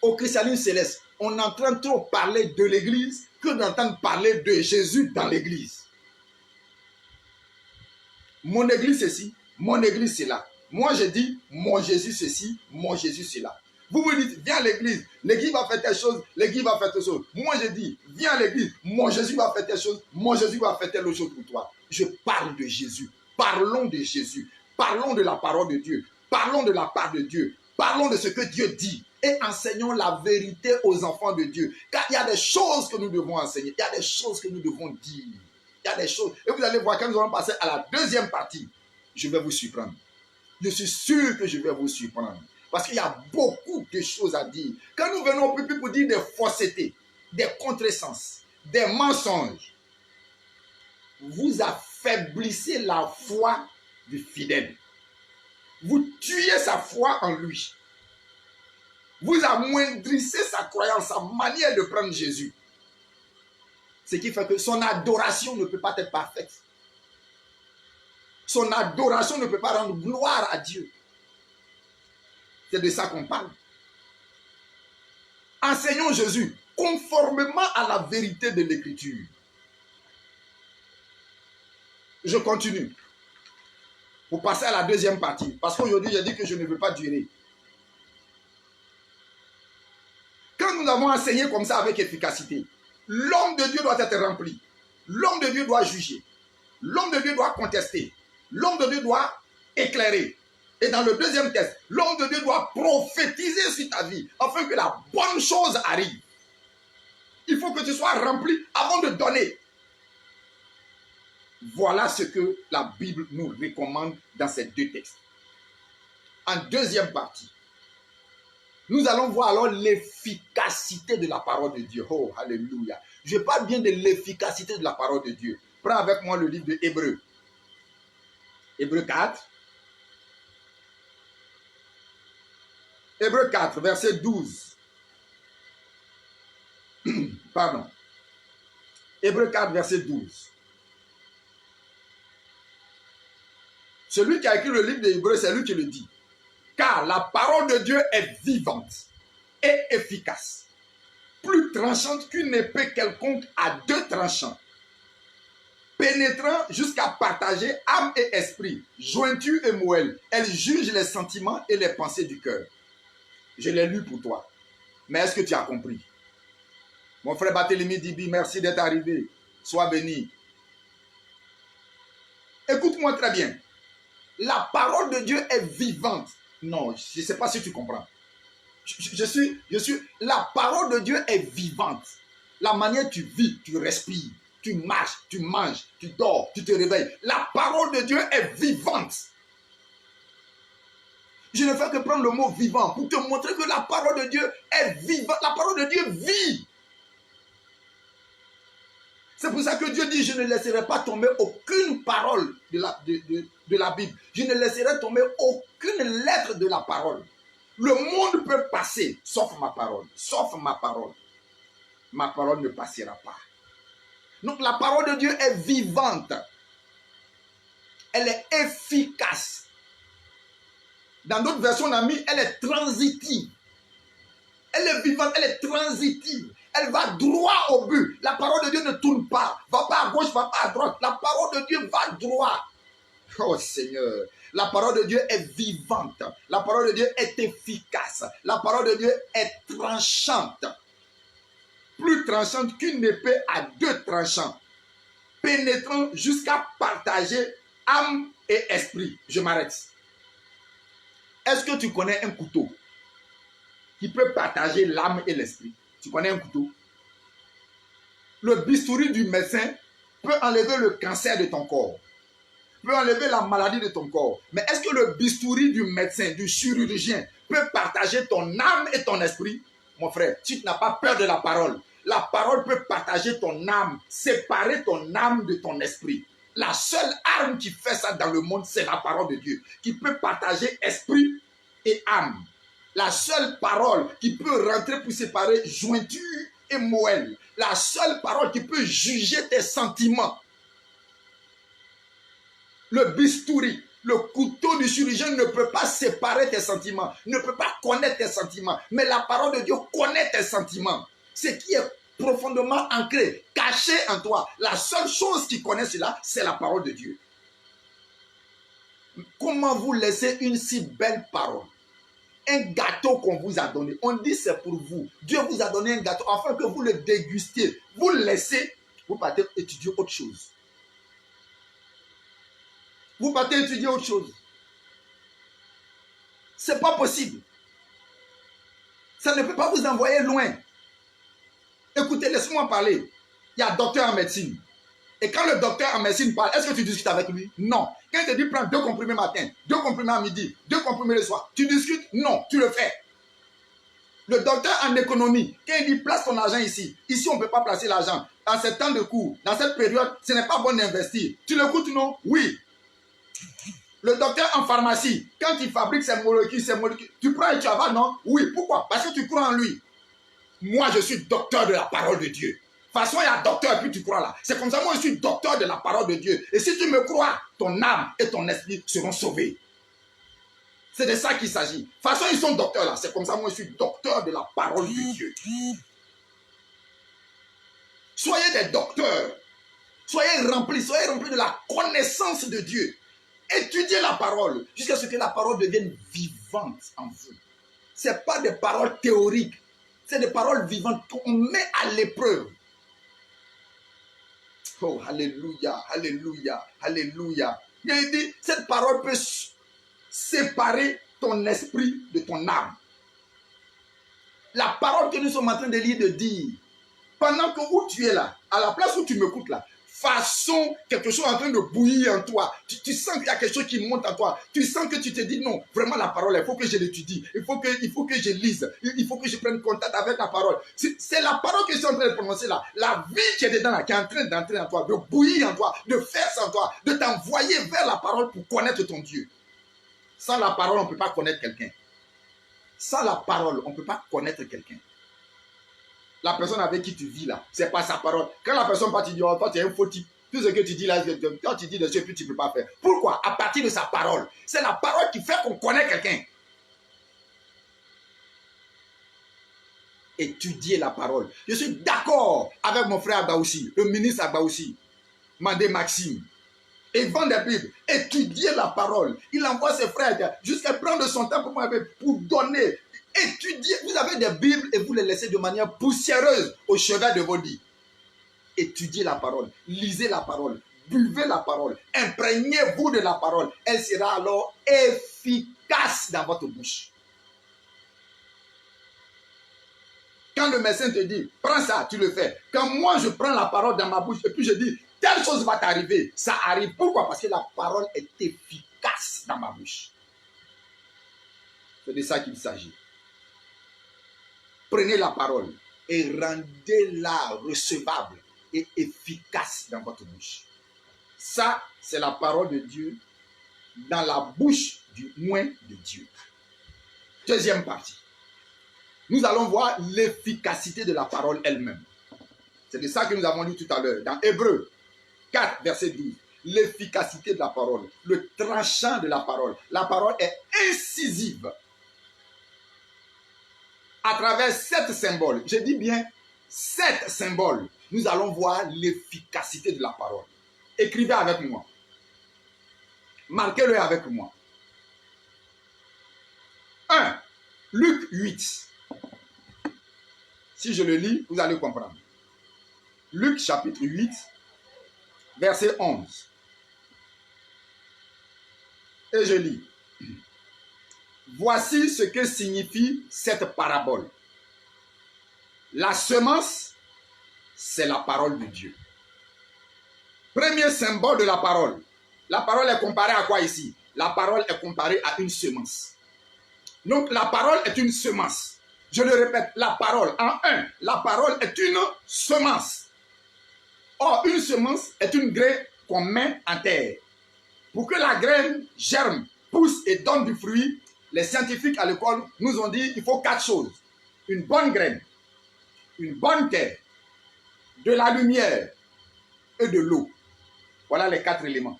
Au christianisme céleste, on entend trop parler de l'église que d'entendre parler de Jésus dans l'église. mon église ceci, mon église cela. Moi, je dis, mon Jésus ceci, mon Jésus cela. Vous me dites, viens à l'église, l'église va faire telle chose, l'église va faire telle chose. Moi, je dis, viens à l'église, mon Jésus va faire telle chose, mon Jésus va faire telle chose pour toi. Je parle de Jésus. Parlons de Jésus. Parlons de la parole de Dieu. Parlons de la part de Dieu. Parlons de ce que Dieu dit. Et enseignons la vérité aux enfants de Dieu. Car il y a des choses que nous devons enseigner. Il y a des choses que nous devons dire. Il y a des choses. Et vous allez voir, quand nous allons passer à la deuxième partie, je vais vous surprendre. Je suis sûr que je vais vous surprendre. Parce qu'il y a beaucoup de choses à dire. Quand nous venons au peuple pour dire des faussetés, des contresens, des mensonges, vous affaiblissez la foi du fidèle. Vous tuez sa foi en lui. Vous amoindrissez sa croyance, sa manière de prendre Jésus. Ce qui fait que son adoration ne peut pas être parfaite. Son adoration ne peut pas rendre gloire à Dieu. C'est de ça qu'on parle. Enseignons Jésus conformément à la vérité de l'Écriture. Je continue. Pour passer à la deuxième partie. Parce qu'aujourd'hui, j'ai dit que je ne veux pas durer. Quand nous avons enseigné comme ça avec efficacité, l'homme de Dieu doit être rempli. L'homme de Dieu doit juger. L'homme de Dieu doit contester. L'homme de Dieu doit éclairer. Et dans le deuxième texte, l'homme de Dieu doit prophétiser sur ta vie afin que la bonne chose arrive. Il faut que tu sois rempli avant de donner. Voilà ce que la Bible nous recommande dans ces deux textes. En deuxième partie, nous allons voir alors l'efficacité de la parole de Dieu. Oh, alléluia. Je parle bien de l'efficacité de la parole de Dieu. Prends avec moi le livre de Hébreux. Hébreux 4. Hébreux 4, verset 12. Pardon. Hébreux 4, verset 12. Celui qui a écrit le livre de Hébreux, c'est lui qui le dit. Car la parole de Dieu est vivante et efficace, plus tranchante qu'une épée quelconque à deux tranchants, pénétrant jusqu'à partager âme et esprit, jointure et moelle. Elle juge les sentiments et les pensées du cœur. Je l'ai lu pour toi. Mais est-ce que tu as compris? Mon frère Barthélemy Dibi, merci d'être arrivé. Sois béni. Écoute-moi très bien. La parole de Dieu est vivante. Non, je ne sais pas si tu comprends. La parole de Dieu est vivante. La manière tu vis, tu respires, tu marches, tu manges, tu dors, tu te réveilles. La parole de Dieu est vivante. Je ne fais que prendre le mot vivant pour te montrer que la parole de Dieu est vivante. La parole de Dieu vit. C'est pour ça que Dieu dit, je ne laisserai pas tomber aucune parole de la Bible. Je ne laisserai tomber aucune lettre de la parole. Le monde peut passer, sauf ma parole. Sauf ma parole. Ma parole ne passera pas. Donc la parole de Dieu est vivante. Elle est efficace. Dans d'autres versions, on a mis, elle est transitive. Elle est vivante, elle est transitive. Elle va droit au but. La parole de Dieu ne tourne pas. Va pas à gauche, va pas à droite. La parole de Dieu va droit. Oh Seigneur. La parole de Dieu est vivante. La parole de Dieu est efficace. La parole de Dieu est tranchante. Plus tranchante qu'une épée à deux tranchants. Pénétrant jusqu'à partager âme et esprit. Je m'arrête. Est-ce que tu connais un couteau qui peut partager l'âme et l'esprit? Tu connais un couteau? Le bistouri du médecin peut enlever le cancer de ton corps, peut enlever la maladie de ton corps. Mais est-ce que le bistouri du médecin, du chirurgien, peut partager ton âme et ton esprit? Mon frère, tu n'as pas peur de la parole. La parole peut partager ton âme, séparer ton âme de ton esprit. La seule arme qui fait ça dans le monde, c'est la parole de Dieu, qui peut partager esprit et âme. La seule parole qui peut rentrer pour séparer jointure et moelle. La seule parole qui peut juger tes sentiments. Le bistouri, le couteau du chirurgien ne peut pas séparer tes sentiments, ne peut pas connaître tes sentiments. Mais la parole de Dieu connaît tes sentiments. Ce qui est profondément ancré, caché en toi. La seule chose qui connaît cela, c'est la parole de Dieu. Comment vous laissez une si belle parole? Un gâteau qu'on vous a donné. On dit c'est pour vous. Dieu vous a donné un gâteau afin que vous le dégustiez. Vous le laissez, vous partez étudier autre chose. Vous partez étudier autre chose. C'est pas possible. Ça ne peut pas vous envoyer loin. Écoutez, laissez-moi parler. Il y a un docteur en médecine. Et quand le docteur en médecine parle, est-ce que tu discutes avec lui? Non. Quand il te dit prends 2 comprimés matin, 2 comprimés à midi, 2 comprimés le soir, tu discutes? Non, tu le fais. Le docteur en économie, quand il dit place ton argent ici, ici on ne peut pas placer l'argent. Dans ce temps de cours, dans cette période, ce n'est pas bon d'investir. Tu l'écoutes, non? Oui. Le docteur en pharmacie, quand il fabrique ses molécules, tu prends et tu avales, non? Oui. Pourquoi? Parce que tu crois en lui. Moi, je suis docteur de la parole de Dieu. De toute façon, il y a docteur et puis tu crois là. C'est comme ça, moi, je suis docteur de la parole de Dieu. Et si tu me crois, ton âme et ton esprit seront sauvés. C'est de ça qu'il s'agit. De toute façon, ils sont docteurs là. C'est comme ça, moi, je suis docteur de la parole de Dieu. Soyez des docteurs. Soyez remplis de la connaissance de Dieu. Étudiez la parole jusqu'à ce que la parole devienne vivante en vous. Ce n'est pas des paroles théoriques. C'est des paroles vivantes qu'on met à l'épreuve. Oh, alléluia, alléluia, alléluia. Il dit, cette parole peut séparer ton esprit de ton âme. La parole que nous sommes en train de lire, de dire, pendant que où tu es là, à la place où tu m'écoutes là, façon quelque chose en train de bouillir en toi. Tu sens qu'il y a quelque chose qui monte en toi. Tu sens que tu te dis non, vraiment la parole, il faut que je l'étudie. Il faut que je lise. Il faut que je prenne contact avec la parole. C'est la parole que je suis en train de prononcer là. La vie qui est dedans là, qui est en train d'entrer en toi, de bouillir en toi, de faire en toi, de t'envoyer vers la parole pour connaître ton Dieu. Sans la parole, on ne peut pas connaître quelqu'un. Sans la parole, on ne peut pas connaître quelqu'un. La personne avec qui tu vis là, c'est pas sa parole. Quand la personne part, tu dis, oh, toi tu es un faux type. Tout ce que tu dis là, quand tu dis dessus, puis tu ne peux pas faire. Pourquoi? À partir de sa parole. C'est la parole qui fait qu'on connaît quelqu'un. Étudier la parole. Je suis d'accord avec mon frère Abaoussi, le ministre Abaoussi, Mandé Maxime. Et vend des Bibles. Étudier la parole. Il envoie ses frères jusqu'à prendre son temps pour donner. Étudiez, vous avez des Bibles et vous les laissez de manière poussiéreuse au chevet de vos lits. Étudiez la parole, lisez la parole, buvez la parole, imprégnez-vous de la parole. Elle sera alors efficace dans votre bouche. Quand le médecin te dit, prends ça, tu le fais. Quand moi je prends la parole dans ma bouche et puis je dis, telle chose va t'arriver, ça arrive. Pourquoi? Parce que la parole est efficace dans ma bouche. C'est de ça qu'il s'agit. Prenez la parole et rendez-la recevable et efficace dans votre bouche. Ça, c'est la parole de Dieu dans la bouche du moins de Dieu. Deuxième partie. Nous allons voir l'efficacité de la parole elle-même. C'est de ça que nous avons lu tout à l'heure. Dans Hébreux 4, verset 12. L'efficacité de la parole. Le tranchant de la parole. La parole est incisive. À travers 7 symboles, je dis bien 7 symboles, nous allons voir l'efficacité de la parole. Écrivez avec moi. Marquez-le avec moi. 1. Luc 8. Si je le lis, vous allez comprendre. Luc chapitre 8, verset 11. Et je lis. Voici ce que signifie cette parabole. La semence, c'est la parole de Dieu. Premier symbole de la parole. La parole est comparée à quoi ici? La parole est comparée à une semence. Donc la parole est une semence. Je le répète, la parole, en un, la parole est une semence. Or, une semence est une graine qu'on met en terre. Pour que la graine germe, pousse et donne du fruit, les scientifiques à l'école nous ont dit qu'il faut 4 choses. Une bonne graine, une bonne terre, de la lumière et de l'eau. Voilà les 4 éléments.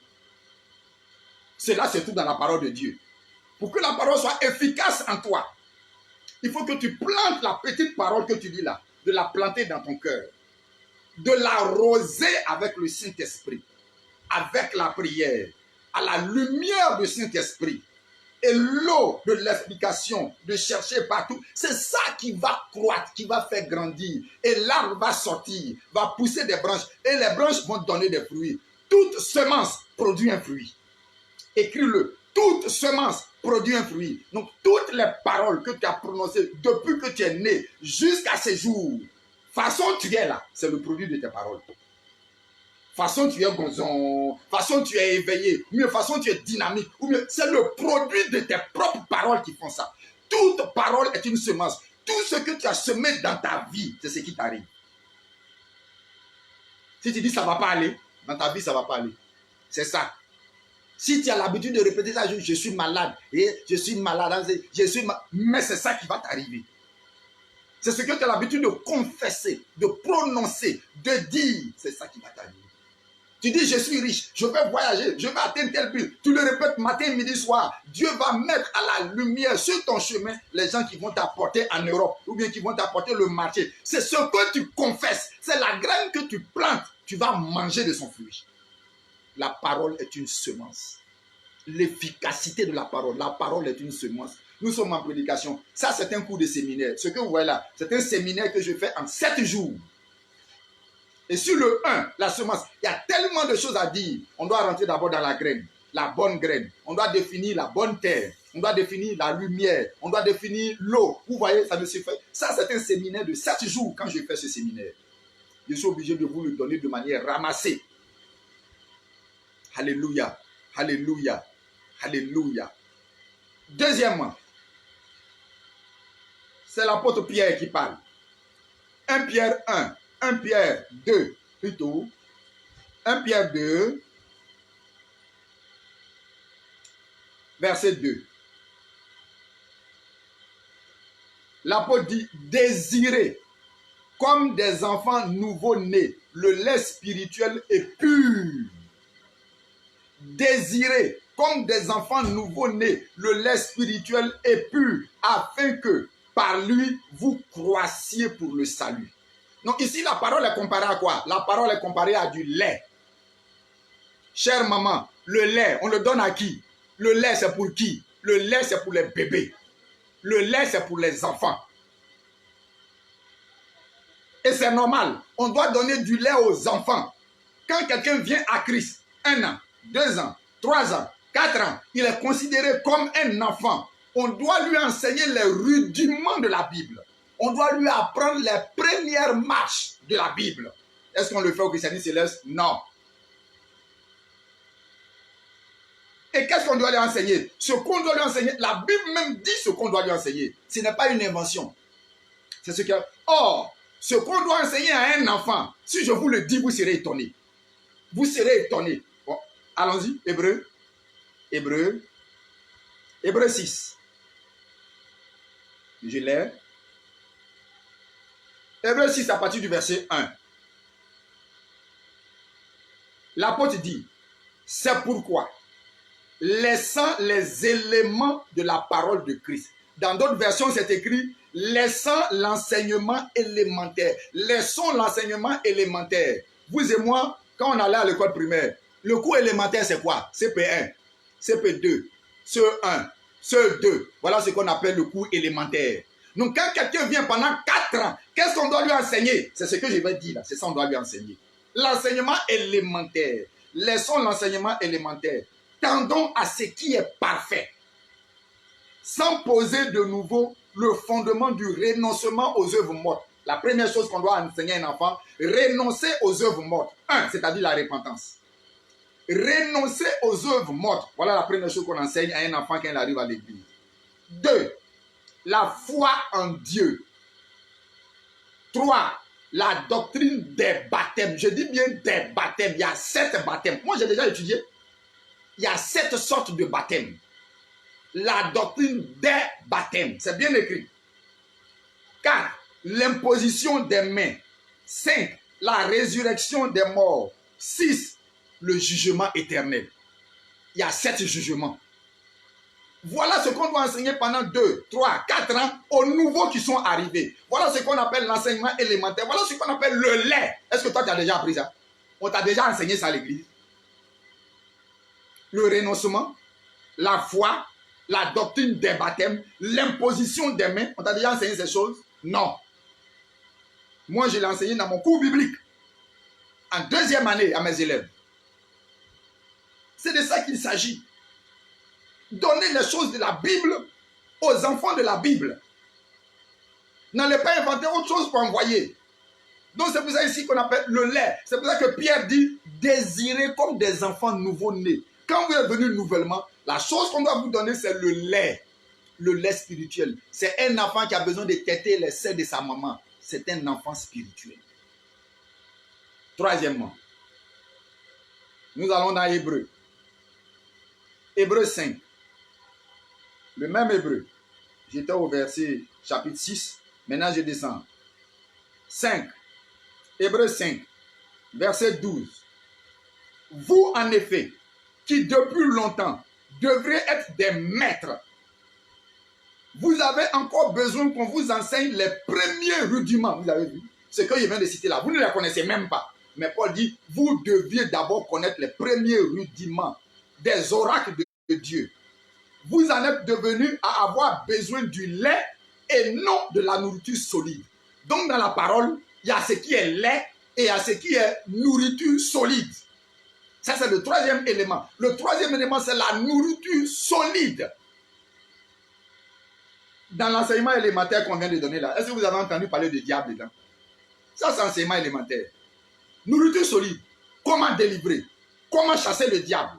Cela se trouve dans la parole de Dieu. Pour que la parole soit efficace en toi, il faut que tu plantes la petite parole que tu dis là, de la planter dans ton cœur, de l'arroser avec le Saint-Esprit, avec la prière, à la lumière du Saint-Esprit et l'eau de l'explication, de chercher partout, c'est ça qui va croître, qui va faire grandir. Et l'arbre va sortir, va pousser des branches et les branches vont donner des fruits. Toute semence produit un fruit. Écris-le. Toute semence produit un fruit. Donc, toutes les paroles que tu as prononcées depuis que tu es né jusqu'à ce jour, façon tu es là, c'est le produit de tes paroles. Façon tu es gonzon, façon tu es éveillé, ou mieux façon tu es dynamique, ou mieux c'est le produit de tes propres paroles qui font ça. Toute parole est une semence. Tout ce que tu as semé dans ta vie, c'est ce qui t'arrive. Si tu dis ça ne va pas aller, dans ta vie ça ne va pas aller. C'est ça. Si tu as l'habitude de répéter ça, je suis malade, et je suis malade, mais c'est ça qui va t'arriver. C'est ce que tu as l'habitude de confesser, de prononcer, de dire, c'est ça qui va t'arriver. Tu dis, je suis riche, je vais voyager, je vais atteindre tel but. Tu le répètes matin, midi, soir. Dieu va mettre à la lumière sur ton chemin les gens qui vont t'apporter en Europe ou bien qui vont t'apporter le marché. C'est ce que tu confesses. C'est la graine que tu plantes. Tu vas manger de son fruit. La parole est une semence. L'efficacité de la parole est une semence. Nous sommes en prédication. Ça, c'est un cours de séminaire. Ce que vous voyez là, c'est un séminaire que je fais en 7 jours. Et sur le 1, la semence, il y a tellement de choses à dire. On doit rentrer d'abord dans la graine, la bonne graine. On doit définir la bonne terre. On doit définir la lumière. On doit définir l'eau. Vous voyez, ça ne se fait. Ça, c'est un séminaire de 7 jours quand je fais ce séminaire. Je suis obligé de vous le donner de manière ramassée. Alléluia. Alléluia. Alléluia. Deuxièmement, c'est l'apôtre Pierre qui parle. 1 Pierre 1. 1 Pierre 2, plutôt. 1 Pierre 2, verset 2. L'apôtre dit, désirez comme des enfants nouveau-nés le lait spirituel et pur. Désirez comme des enfants nouveau-nés le lait spirituel et pur, afin que par lui vous croissiez pour le salut. Donc ici, la parole est comparée à quoi? La parole est comparée à du lait. Chère maman, le lait, on le donne à qui? Le lait, c'est pour qui? Le lait, c'est pour les bébés. Le lait, c'est pour les enfants. Et c'est normal. On doit donner du lait aux enfants. Quand quelqu'un vient à Christ, 1 an, 2 ans, 3 ans, 4 ans, il est considéré comme un enfant. On doit lui enseigner les rudiments de la Bible. On doit lui apprendre les premières marches de la Bible. Est-ce qu'on le fait au christianisme céleste? Non. Et qu'est-ce qu'on doit lui enseigner? Ce qu'on doit lui enseigner, la Bible même dit ce qu'on doit lui enseigner. Ce n'est pas une invention. C'est ce que... Or, ce qu'on doit enseigner à un enfant, si je vous le dis, vous serez étonnés. Vous serez étonnés. Bon, allons-y, Hébreux 6. Je l'ai. Hébreux 6 à partir du verset 1. L'apôtre dit, c'est pourquoi, laissant les éléments de la parole de Christ. Dans d'autres versions, c'est écrit, laissant l'enseignement élémentaire. Laissons l'enseignement élémentaire. Vous et moi, quand on allait à l'école primaire, le cours élémentaire, c'est quoi? CP1, CP2, CE1, CE2. Voilà ce qu'on appelle le cours élémentaire. Donc, quand quelqu'un vient pendant 4 ans, qu'est-ce qu'on doit lui enseigner? C'est ce que je vais dire là. C'est ça qu'on doit lui enseigner. L'enseignement élémentaire. Laissons l'enseignement élémentaire. Tendons à ce qui est parfait. Sans poser de nouveau le fondement du renoncement aux œuvres mortes. La première chose qu'on doit enseigner à un enfant, renoncer aux œuvres mortes. 1, c'est-à-dire la repentance. Renoncer aux œuvres mortes. Voilà la première chose qu'on enseigne à un enfant quand il arrive à l'église. 2, la foi en Dieu. 3, la doctrine des baptêmes. Je dis bien des baptêmes. Il y a 7 baptêmes. Moi, j'ai déjà étudié. Il y a 7 sortes de baptêmes. La doctrine des baptêmes. C'est bien écrit. 4, l'imposition des mains. 5, la résurrection des morts. 6, le jugement éternel. Il y a 7 jugements. Voilà ce qu'on doit enseigner pendant 2, 3, 4 ans aux nouveaux qui sont arrivés. Voilà ce qu'on appelle l'enseignement élémentaire. Voilà ce qu'on appelle le lait. Est-ce que toi, tu as déjà appris ça? On t'a déjà enseigné ça à l'église? le renoncement, la foi, la doctrine des baptêmes, l'imposition des mains. On t'a déjà enseigné ces choses? Non. Moi, je l'ai enseigné dans mon cours biblique, en 2e année à mes élèves. C'est de ça qu'il s'agit. Donner les choses de la Bible aux enfants de la Bible. N'allez pas inventer autre chose pour envoyer. Donc c'est pour ça ici qu'on appelle le lait. C'est pour ça que Pierre dit, désirez comme des enfants nouveau-nés. Quand vous êtes venus nouvellement, la chose qu'on doit vous donner, c'est le lait spirituel. C'est un enfant qui a besoin de téter les seins de sa maman. C'est un enfant spirituel. Troisièmement, nous allons dans Hébreu. Hébreu 5. Le même Hébreu. J'étais au verset chapitre 6. Maintenant je descends. 5. Hébreu 5. Verset 12. Vous en effet, qui depuis longtemps devrez être des maîtres, vous avez encore besoin qu'on vous enseigne les premiers rudiments. Vous avez vu? Ce que je viens de citer là, vous ne les connaissez même pas. Mais Paul dit, vous deviez d'abord connaître les premiers rudiments des oracles de Dieu. Vous en êtes devenus à avoir besoin du lait et non de la nourriture solide. Donc dans la parole, il y a ce qui est lait et il y a ce qui est nourriture solide. Ça, c'est le troisième élément. Le troisième élément, c'est la nourriture solide. Dans l'enseignement élémentaire qu'on vient de donner là, est-ce que vous avez entendu parler de diable dedans? Ça, c'est enseignement élémentaire. Nourriture solide. Comment délivrer? Comment chasser le diable?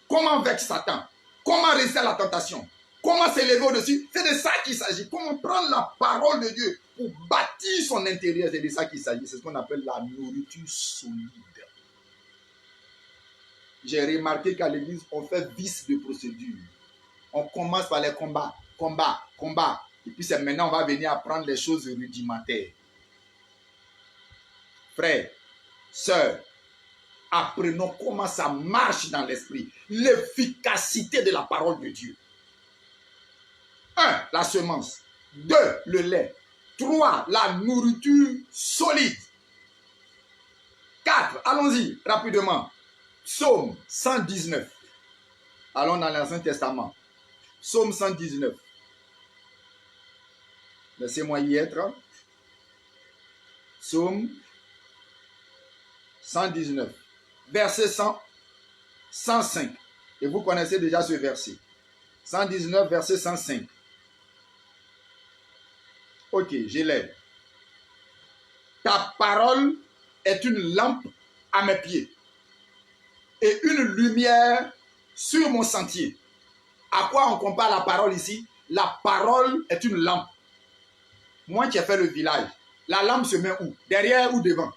Comment vaincre Satan? Comment résister à la tentation? Comment s'élever au-dessus? C'est de ça qu'il s'agit. Comment prendre la parole de Dieu pour bâtir son intérieur? C'est de ça qu'il s'agit. C'est ce qu'on appelle la nourriture solide. J'ai remarqué qu'à l'église, on fait vice de procédure. On commence par les combats. Et puis c'est maintenant on va venir apprendre les choses rudimentaires. Frères, sœurs, apprenons comment ça marche dans l'esprit. L'efficacité de la parole de Dieu. 1. La semence. 2. Le lait. 3. La nourriture solide. 4. Allons-y rapidement. Psaume 119. Allons dans l'Ancien Testament. Psaume 119. Laissez-moi y être. Psaume 119. Verset 105. Et vous connaissez déjà ce verset. 119, verset 105. Ok, je l'ai. Ta parole est une lampe à mes pieds et une lumière sur mon sentier. À quoi on compare la parole ici? La parole est une lampe. Moi qui ai fait le village, la lampe se met où? Derrière ou devant?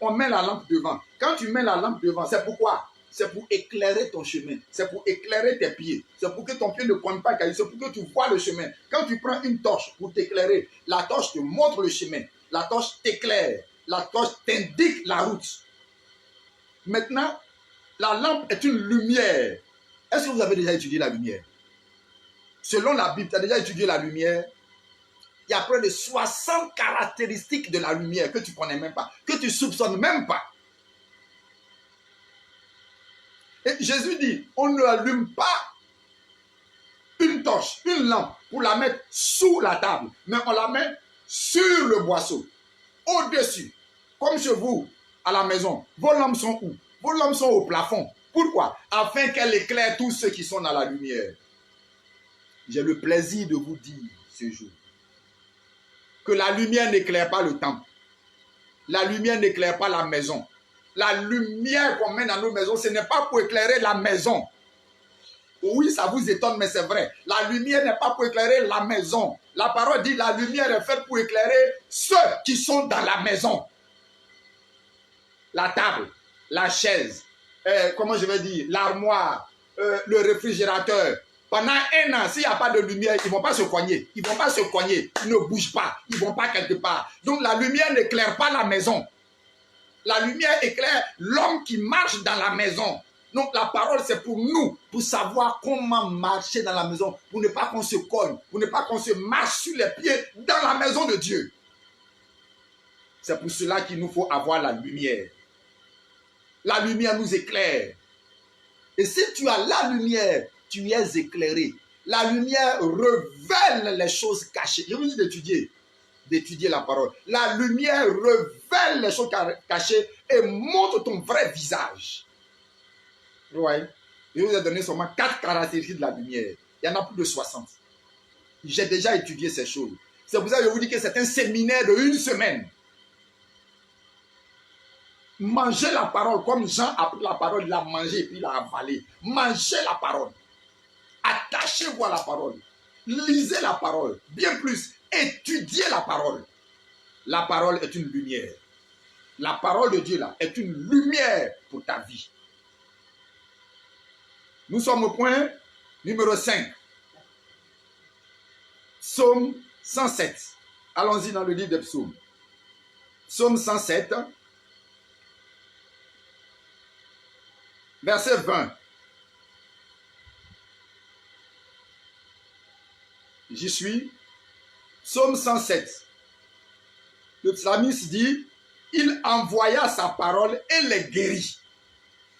On met la lampe devant. Quand tu mets la lampe devant, c'est pourquoi? C'est pour éclairer ton chemin. C'est pour éclairer tes pieds. C'est pour que ton pied ne pointe pas caillou. C'est pour que tu vois le chemin. Quand tu prends une torche pour t'éclairer, la torche te montre le chemin. La torche t'éclaire. La torche t'indique la route. Maintenant, la lampe est une lumière. Est-ce que vous avez déjà étudié la lumière? Selon la Bible, tu as déjà étudié la lumière? Il y a près de 60 caractéristiques de la lumière que tu ne connais même pas, que tu ne soupçonnes même pas. Et Jésus dit, on ne allume pas une torche, une lampe, pour la mettre sous la table, mais on la met sur le boisseau, au-dessus. Comme chez vous, à la maison, vos lampes sont où? Vos lampes sont au plafond. Pourquoi? Afin qu'elles éclairent tous ceux qui sont dans la lumière. J'ai le plaisir de vous dire ce jour que la lumière n'éclaire pas le temple. La lumière n'éclaire pas la maison. La lumière qu'on met dans nos maisons, ce n'est pas pour éclairer la maison. Oui, ça vous étonne, mais c'est vrai. La lumière n'est pas pour éclairer la maison. La parole dit la lumière est faite pour éclairer ceux qui sont dans la maison. La table, la chaise, comment je vais dire, l'armoire, le réfrigérateur. Pendant un an, s'il n'y a pas de lumière, ils ne vont pas se cogner. Ils ne vont pas se cogner. Ils ne bougent pas. Ils ne vont pas quelque part. Donc la lumière n'éclaire pas la maison. La lumière éclaire l'homme qui marche dans la maison. Donc la parole, c'est pour nous, pour savoir comment marcher dans la maison, pour ne pas qu'on se cogne, pour ne pas qu'on se marche sur les pieds dans la maison de Dieu. C'est pour cela qu'il nous faut avoir la lumière. La lumière nous éclaire. Et si tu as la lumière, tu es éclairé. La lumière révèle les choses cachées. Je vous dis d'étudier la parole. La lumière révèle les choses cachées et montre ton vrai visage. Ouais. Je vous ai donné seulement 4 caractéristiques de la lumière. Il y en a plus de 60. J'ai déjà étudié ces choses. C'est pour ça que je vous dis que c'est un séminaire de 1 semaine. Mangez la parole comme Jean a pris la parole, il l'a mangé et puis il l'a avalé. Mangez la parole. Attachez-vous à la parole. Lisez la parole. Bien plus, étudiez la parole. La parole est une lumière. La parole de Dieu là est une lumière pour ta vie. Nous sommes au point numéro 5. Psaume 107. Allons-y dans le livre des psaumes. Psaume 107. Verset 20. J'y suis. Psaume 107. Le psalmiste dit, il envoya sa parole et les guérit.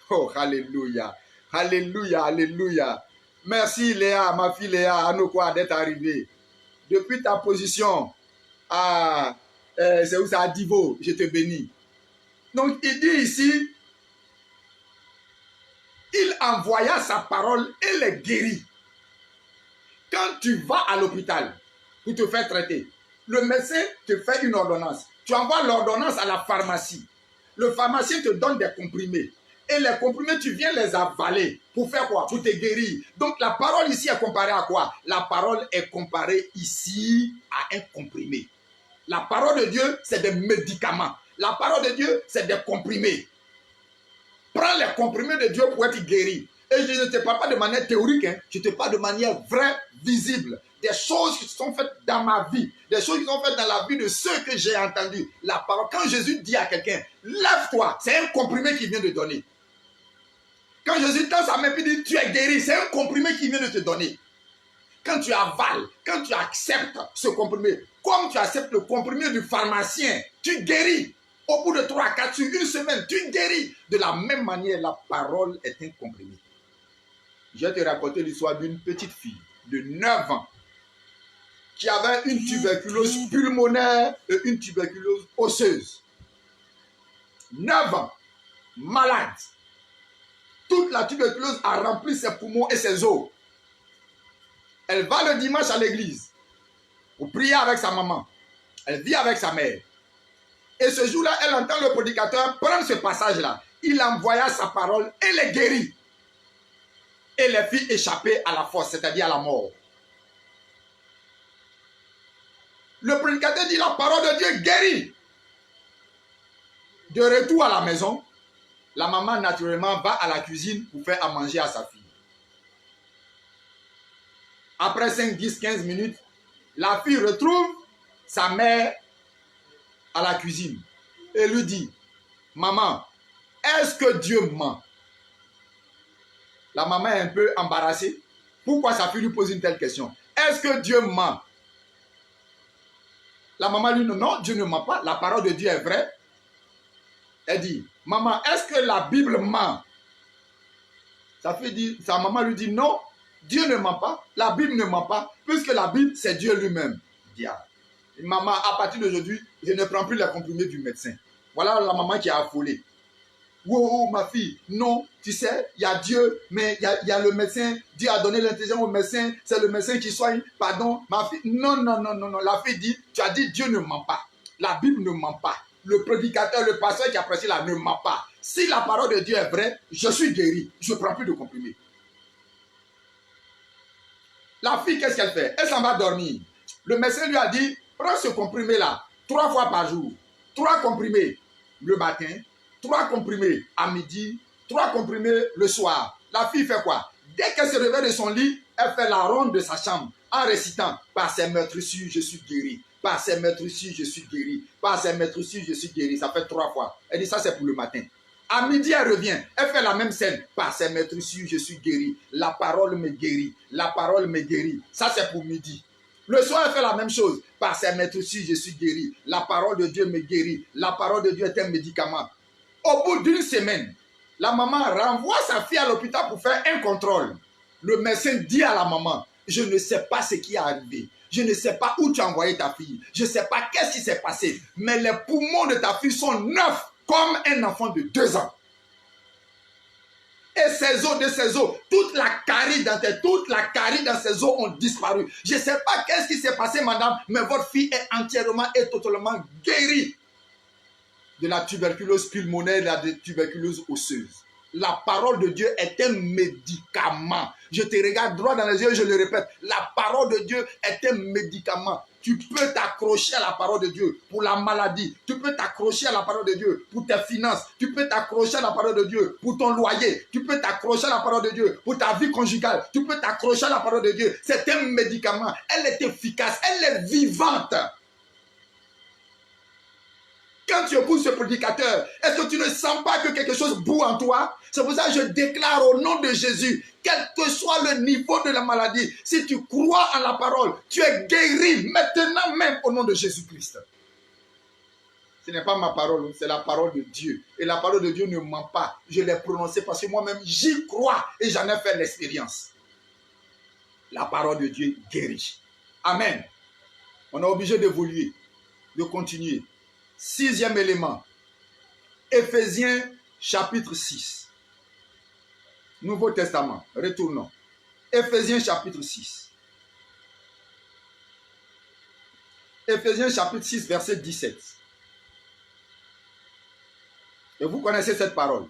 Oh, alléluia. Alléluia, alléluia. Merci Léa, ma fille Léa, à nos quoi d'être arrivée. Depuis ta position à, c'est où ça, à Divo, je te bénis. Donc il dit ici, il envoya sa parole et les guérit. Quand tu vas à l'hôpital pour te faire traiter, le médecin te fait une ordonnance. Tu envoies l'ordonnance à la pharmacie. Le pharmacien te donne des comprimés. Et les comprimés, tu viens les avaler. Pour faire quoi? Pour te guérir. Donc la parole ici est comparée à quoi? La parole est comparée ici à un comprimé. La parole de Dieu, c'est des médicaments. La parole de Dieu, c'est des comprimés. Prends les comprimés de Dieu pour être guéri. Et je ne te parle pas de manière théorique, hein. Je te parle de manière vraie, visible. Des choses qui sont faites dans ma vie. Des choses qui sont faites dans la vie de ceux que j'ai entendus. La parole, quand Jésus dit à quelqu'un, lève-toi, c'est un comprimé qu'il vient de donner. Quand Jésus tend sa main et dit, tu es guéri, c'est un comprimé qu'il vient de te donner. Quand tu avales, quand tu acceptes ce comprimé, comme tu acceptes le comprimé du pharmacien, tu guéris. Au bout de 3 à 4 sur une semaine, tu guéris. De la même manière, la parole est un comprimé. Je vais te raconter l'histoire d'une petite fille de 9 ans qui avait une tuberculose pulmonaire et une tuberculose osseuse. 9 ans, malade. Toute la tuberculose a rempli ses poumons et ses os. Elle va le dimanche à l'église pour prier avec sa maman. Elle vit avec sa mère. Et ce jour-là, elle entend le prédicateur prendre ce passage-là. Il envoya sa parole et les guérit. Et les fit échapper à la force, c'est-à-dire à la mort. Le prédicateur dit, la parole de Dieu guérit. De retour à la maison, la maman naturellement va à la cuisine pour faire à manger à sa fille. Après 5, 10, 15 minutes, la fille retrouve sa mère à la cuisine et lui dit, maman, est-ce que Dieu ment? La maman est un peu embarrassée. Pourquoi sa fille lui pose une telle question? Est-ce que Dieu ment? La maman lui dit, non, Dieu ne ment pas. La parole de Dieu est vraie. Elle dit, maman, est-ce que la Bible ment? Sa maman lui dit, non, Dieu ne ment pas. La Bible ne ment pas, puisque la Bible, c'est Dieu lui-même. Maman, à partir d'aujourd'hui, je ne prends plus les comprimés du médecin. Voilà la maman qui a affolé. Oh, ma fille, non, tu sais, il y a Dieu, mais il y a le médecin. Dieu a donné l'intelligence au médecin, c'est le médecin qui soigne. Pardon, ma fille, non. La fille dit, tu as dit Dieu ne ment pas. La Bible ne ment pas. Le prédicateur, le pasteur qui a prêché là ne ment pas. Si la parole de Dieu est vraie, je suis guéri. Je ne prends plus de comprimés. La fille, qu'est-ce qu'elle fait? Elle s'en va dormir. Le médecin lui a dit, prends ce comprimé-là 3 fois par jour. 3 comprimés le matin, 3 comprimés à midi, 3 comprimés le soir. La fille fait quoi? Dès qu'elle se réveille de son lit, elle fait la ronde de sa chambre en récitant, par ses meurtrissures, je suis guéri. Par ses meurtrissures, je suis guéri. Par ses meurtrissures, je suis guéri. Ça fait 3 fois. Elle dit, ça c'est pour le matin. À midi, elle revient. Elle fait la même scène. Par ses meurtrissures, je suis guéri. La parole me guérit. La parole me guérit. Ça c'est pour midi. Le soir, elle fait la même chose. Par ses meurtrissures, je suis guéri. La parole de Dieu me guérit. La parole de Dieu est un médicament. Au bout d'une semaine, La maman renvoie sa fille à l'hôpital pour faire un contrôle. Le médecin dit à la maman, je ne sais pas ce qui est arrivé. Je ne sais pas où tu as envoyé ta fille. Je ne sais pas qu'est-ce qui s'est passé. Mais les poumons de ta fille sont neufs comme un enfant de 2 ans. Et ses os, de ses os, toute la carie dans ses os ont disparu. Je ne sais pas qu'est-ce qui s'est passé, madame, mais votre fille est entièrement et totalement guérie de la tuberculose pulmonaire et de la tuberculose osseuse. La parole de Dieu est un médicament. Je te regarde droit dans les yeux et je le répète. La parole de Dieu est un médicament. Tu peux t'accrocher à la parole de Dieu pour la maladie. Tu peux t'accrocher à la parole de Dieu pour tes finances. Tu peux t'accrocher à la parole de Dieu pour ton loyer. Tu peux t'accrocher à la parole de Dieu pour ta vie conjugale. Tu peux t'accrocher à la parole de Dieu. C'est un médicament. Elle est efficace. Elle est vivante. Quand tu écoutes ce prédicateur, est-ce que tu ne sens pas que quelque chose boue en toi? C'est pour ça que je déclare au nom de Jésus, quel que soit le niveau de la maladie, si tu crois en la parole, tu es guéri maintenant même au nom de Jésus-Christ. Ce n'est pas ma parole, c'est la parole de Dieu. Et la parole de Dieu ne ment pas. Je l'ai prononcée parce que moi-même, j'y crois et j'en ai fait l'expérience. La parole de Dieu guérit. Amen. On est obligé d'évoluer, de continuer. 6e élément, Éphésiens chapitre 6. Nouveau Testament, retournons. Éphésiens chapitre 6. Éphésiens chapitre 6, verset 17. Et vous connaissez cette parole.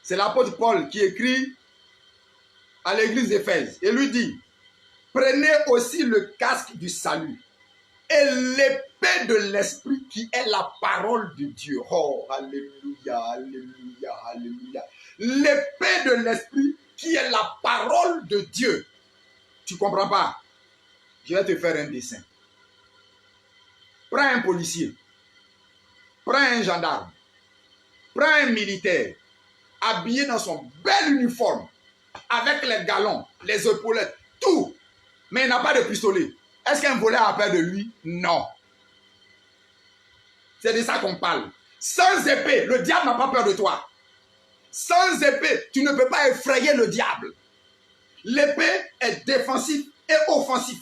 C'est l'apôtre Paul qui écrit à l'église d'Éphèse et lui dit, prenez aussi le casque du salut et l'épée de l'esprit qui est la parole de Dieu. Oh, alléluia, alléluia, alléluia. L'épée de l'esprit qui est la parole de Dieu. Tu ne comprends pas? Je vais te faire un dessin. Prends un policier. Prends un gendarme. Prends un militaire. Habillé dans son bel uniforme. Avec les galons, les épaulettes, tout. Mais il n'a pas de pistolet. Est-ce qu'un voleur a peur de lui? Non. C'est de ça qu'on parle. Sans épée, le diable n'a pas peur de toi. Sans épée, tu ne peux pas effrayer le diable. L'épée est défensive et offensive.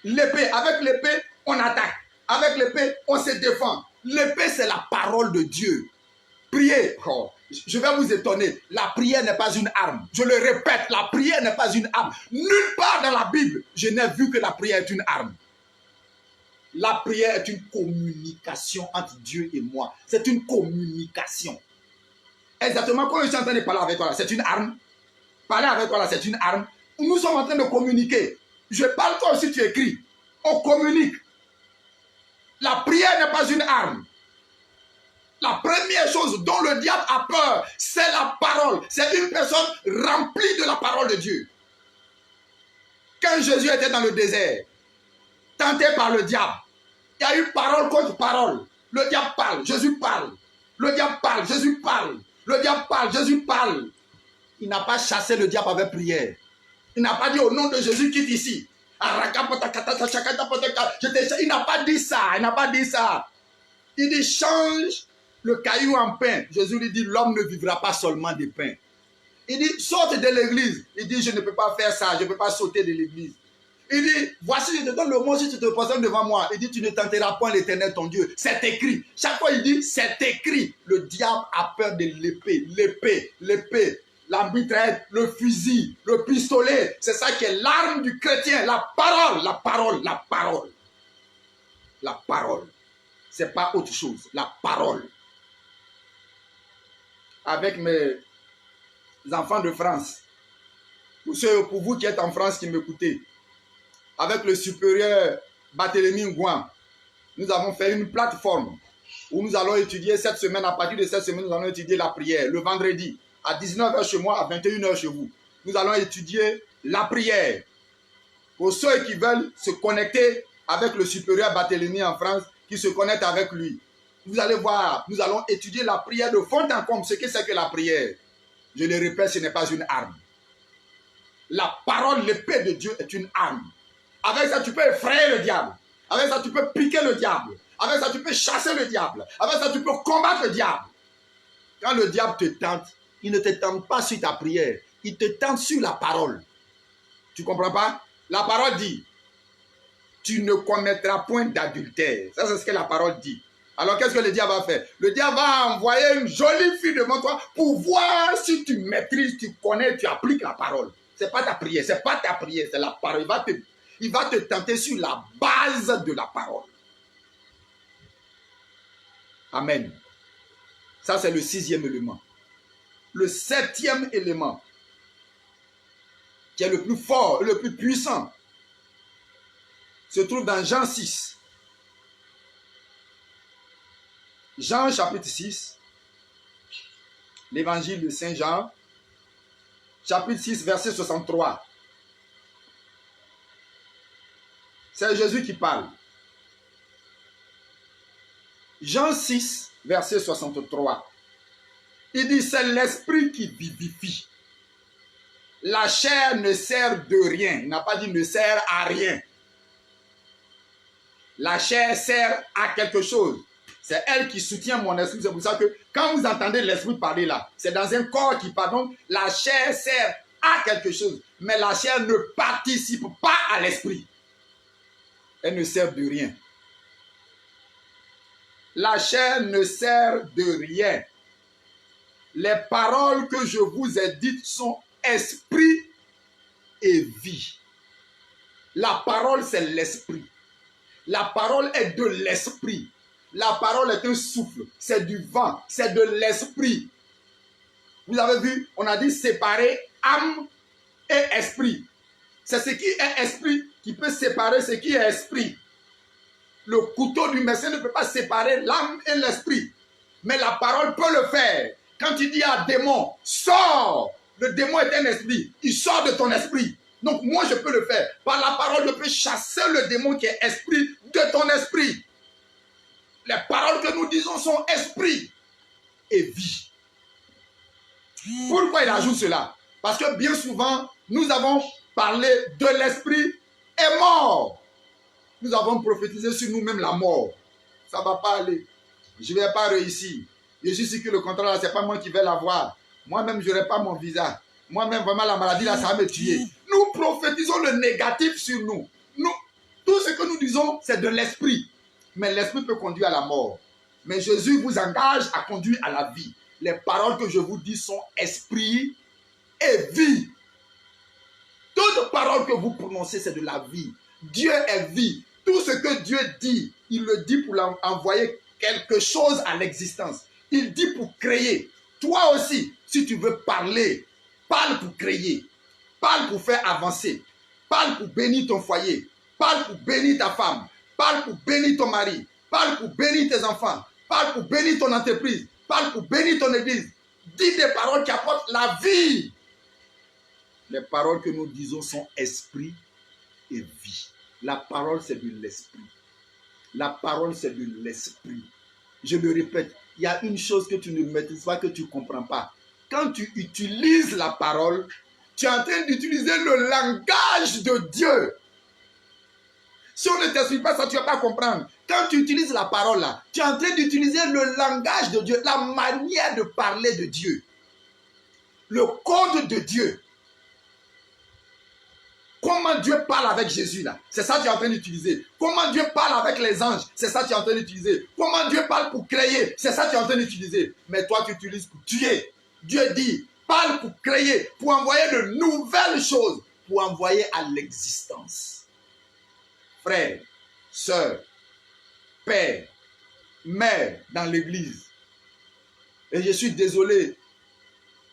L'épée, avec l'épée, on attaque. Avec l'épée, on se défend. L'épée, c'est la parole de Dieu. Priez. Oh, je vais vous étonner. La prière n'est pas une arme. Je le répète, la prière n'est pas une arme. Nulle part dans la Bible, je n'ai vu que la prière est une arme. La prière est une communication entre Dieu et moi. C'est une communication. Exactement comme je suis en train de parler avec toi là, c'est une arme. Parler avec toi là, c'est une arme. Nous sommes en train de communiquer. Je parle, toi aussi tu écris. On communique. La prière n'est pas une arme. La première chose dont le diable a peur, c'est la parole. C'est une personne remplie de la parole de Dieu. Quand Jésus était dans le désert, tenté par le diable, il y a eu parole contre parole. Le diable parle, Jésus parle. Le diable parle, Jésus parle. Le diable parle, Jésus parle. Il n'a pas chassé le diable avec prière. Il n'a pas dit au nom de Jésus, quitte ici. Il n'a pas dit ça. Il n'a pas dit ça. Il dit change le caillou en pain. Jésus lui dit l'homme ne vivra pas seulement de pain. Il dit saute de l'église. Il dit je ne peux pas faire ça. Je ne peux pas sauter de l'église. Il dit voici je te donne le mot si tu te présentes devant moi. Il dit tu ne tenteras point l'Éternel ton Dieu. C'est écrit. Chaque fois il dit c'est écrit. Le diable a peur de l'épée. L'épée. L'épée. La mitraillette, le fusil, le pistolet, c'est ça qui est l'arme du chrétien. La parole, la parole, la parole. La parole. C'est pas autre chose. La parole. Avec mes enfants de France, pour vous qui êtes en France qui m'écoutez, avec le supérieur Barthélemy Ngouan, nous avons fait une plateforme où nous allons étudier cette semaine, à partir de cette semaine, nous allons étudier la prière le vendredi. À 19h chez moi, à 21h chez vous. Nous allons étudier la prière. Pour ceux qui veulent se connecter avec le supérieur Barthélemy en France, qui se connectent avec lui. Vous allez voir, nous allons étudier la prière de fond en comble. Ce que c'est que la prière. Je le répète, ce n'est pas une arme. La parole, l'épée de Dieu est une arme. Avec ça, tu peux effrayer le diable. Avec ça, tu peux piquer le diable. Avec ça, tu peux chasser le diable. Avec ça, tu peux combattre le diable. Quand le diable te tente, il ne te tente pas sur ta prière. Il te tente sur la parole. Tu ne comprends pas? La parole dit, tu ne commettras point d'adultère. Ça, c'est ce que la parole dit. Alors, qu'est-ce que le diable va faire? Le diable va envoyer une jolie fille devant toi pour voir si tu maîtrises, tu connais, tu appliques la parole. Ce n'est pas ta prière, c'est pas ta prière, c'est la parole. Il va te tenter sur la base de la parole. Amen. Ça, c'est le 6e élément. Le 7e élément, qui est le plus fort, le plus puissant, se trouve dans Jean 6. Jean chapitre 6, l'évangile de Saint Jean, chapitre 6, verset 63. C'est Jésus qui parle. Jean 6, verset 63. Il dit, c'est l'esprit qui vivifie. La chair ne sert de rien. Il n'a pas dit ne sert à rien. La chair sert à quelque chose. C'est elle qui soutient mon esprit. C'est pour ça que quand vous entendez l'esprit parler là, c'est dans un corps qui parle. Donc la chair sert à quelque chose. Mais la chair ne participe pas à l'esprit. Elle ne sert de rien. La chair ne sert de rien. Les paroles que je vous ai dites sont esprit et vie. La parole, c'est l'esprit. La parole est de l'esprit. La parole est un souffle, c'est du vent, c'est de l'esprit. Vous avez vu, on a dit séparer âme et esprit. C'est ce qui est esprit qui peut séparer ce qui est esprit. Le couteau du médecin ne peut pas séparer l'âme et l'esprit. Mais la parole peut le faire. Quand tu dis à un démon, sors, le démon est un esprit, il sort de ton esprit. Donc moi je peux le faire. Par la parole, je peux chasser le démon qui est esprit de ton esprit. Les paroles que nous disons sont esprit et vie. Pourquoi il ajoute cela? Parce que bien souvent, nous avons parlé de l'esprit et mort. Nous avons prophétisé sur nous-mêmes la mort. Ça ne va pas aller. Je ne vais pas réussir. Je suis sûr que le contrat là, ce n'est pas moi qui vais l'avoir. Moi-même, je n'aurai pas mon visa. Moi-même, vraiment, la maladie là, ça va me tuer. Nous prophétisons le négatif sur nous. Tout ce que nous disons, c'est de l'esprit. Mais l'esprit peut conduire à la mort. Mais Jésus vous engage à conduire à la vie. Les paroles que je vous dis sont esprit et vie. Toute parole que vous prononcez, c'est de la vie. Dieu est vie. Tout ce que Dieu dit, il le dit pour envoyer quelque chose à l'existence. Il dit pour créer. Toi aussi, si tu veux parler, parle pour créer. Parle pour faire avancer. Parle pour bénir ton foyer. Parle pour bénir ta femme. Parle pour bénir ton mari. Parle pour bénir tes enfants. Parle pour bénir ton entreprise. Parle pour bénir ton église. Dis des paroles qui apportent la vie. Les paroles que nous disons sont esprit et vie. La parole, c'est de l'esprit. La parole, c'est de l'esprit. Je le répète, il y a une chose que tu ne maîtrises pas, que tu ne comprends pas. Quand tu utilises la parole, tu es en train d'utiliser le langage de Dieu. Si on ne t'explique pas ça, tu ne vas pas comprendre. Quand tu utilises la parole là, tu es en train d'utiliser le langage de Dieu, la manière de parler de Dieu. Le code de Dieu. Comment Dieu parle avec Jésus là, c'est ça que tu es en train d'utiliser. Comment Dieu parle avec les anges, c'est ça que tu es en train d'utiliser. Comment Dieu parle pour créer, c'est ça que tu es en train d'utiliser. Mais toi tu utilises pour tuer. Dieu dit, parle pour créer, pour envoyer de nouvelles choses, pour envoyer à l'existence. Frères, sœurs, père, mère dans l'église. Et je suis désolé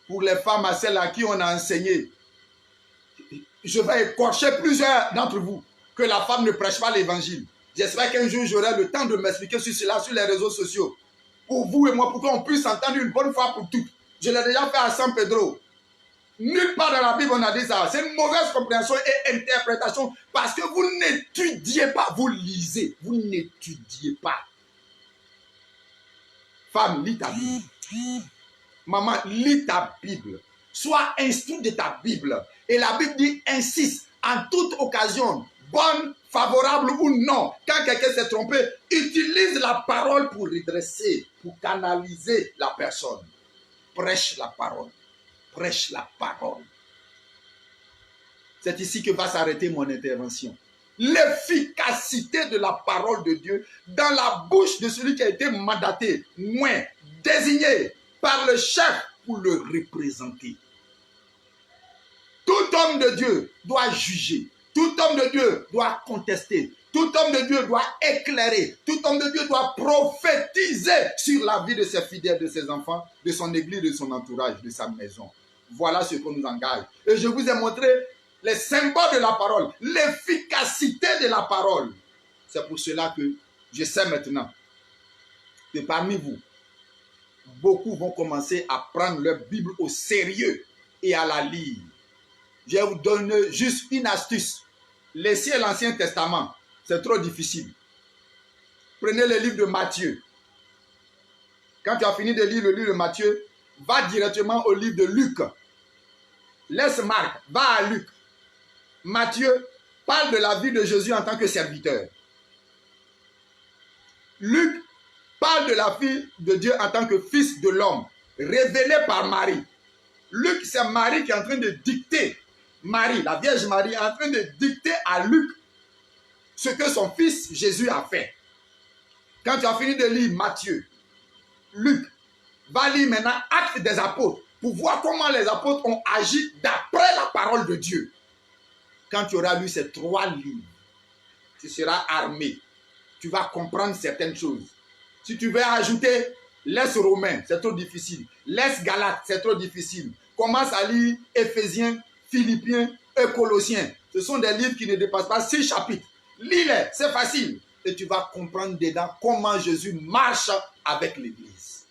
pour les femmes à celles à qui on a enseigné. Je vais écorcher plusieurs d'entre vous que la femme ne prêche pas l'évangile. J'espère qu'un jour j'aurai le temps de m'expliquer sur cela sur les réseaux sociaux. Pour vous et moi, pour qu'on puisse entendre une bonne fois pour toutes. Je l'ai déjà fait à San Pedro. Nulle part dans la Bible on a dit ça. C'est une mauvaise compréhension et interprétation parce que vous n'étudiez pas, vous lisez. Vous n'étudiez pas. Femme, lis ta Bible. Maman, lis ta Bible. Sois instruit de ta Bible. Et la Bible dit, insiste en toute occasion, bonne, favorable ou non, quand quelqu'un s'est trompé, utilise la parole pour redresser, pour canaliser la personne. Prêche la parole. Prêche la parole. C'est ici que va s'arrêter mon intervention. L'efficacité de la parole de Dieu dans la bouche de celui qui a été mandaté, moins désigné par le chef pour le représenter. Tout homme de Dieu doit juger. Tout homme de Dieu doit contester. Tout homme de Dieu doit éclairer. Tout homme de Dieu doit prophétiser sur la vie de ses fidèles, de ses enfants, de son église, de son entourage, de sa maison. Voilà ce qu'on nous engage. Et je vous ai montré les symboles de la parole, l'efficacité de la parole. C'est pour cela que je sais maintenant que parmi vous, beaucoup vont commencer à prendre leur Bible au sérieux et à la lire. Je vais vous donner juste une astuce. Laissez l'Ancien Testament, c'est trop difficile. Prenez le livre de Matthieu. Quand tu as fini de lire le livre de Matthieu, va directement au livre de Luc. Laisse Marc, va à Luc. Matthieu parle de la vie de Jésus en tant que serviteur. Luc parle de la vie de Dieu en tant que fils de l'homme, révélé par Marie. Luc, c'est Marie qui est en train de dicter. Marie, la Vierge Marie, est en train de dicter à Luc ce que son fils Jésus a fait. Quand tu as fini de lire Matthieu, Luc, va lire maintenant Actes des apôtres pour voir comment les apôtres ont agi d'après la parole de Dieu. Quand tu auras lu ces 3 livres, tu seras armé. Tu vas comprendre certaines choses. Si tu veux ajouter, laisse Romains, c'est trop difficile. Laisse Galates, c'est trop difficile. Commence à lire Éphésiens, Philippiens et Colossiens. Ce sont des livres qui ne dépassent pas 6 chapitres. Lis-les, c'est facile. Et tu vas comprendre dedans comment Jésus marche avec l'Église.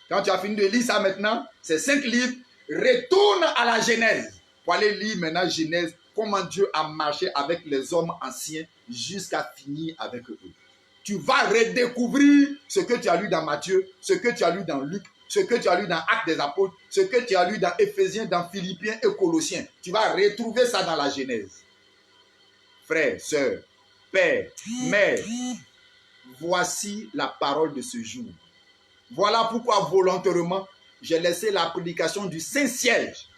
Quand tu as fini de lire ça maintenant, ces 5 livres, retourne à la Genèse. Pour aller lire maintenant Genèse, comment Dieu a marché avec les hommes anciens jusqu'à finir avec eux. Tu vas redécouvrir ce que tu as lu dans Matthieu, ce que tu as lu dans Luc, ce que tu as lu dans Actes des apôtres, ce que tu as lu dans Éphésiens, dans Philippiens et Colossiens. Tu vas retrouver ça dans la Genèse. Frères, sœurs, pères, mères, voici la parole de ce jour. Voilà pourquoi volontairement, j'ai laissé la prédication du Saint-Siège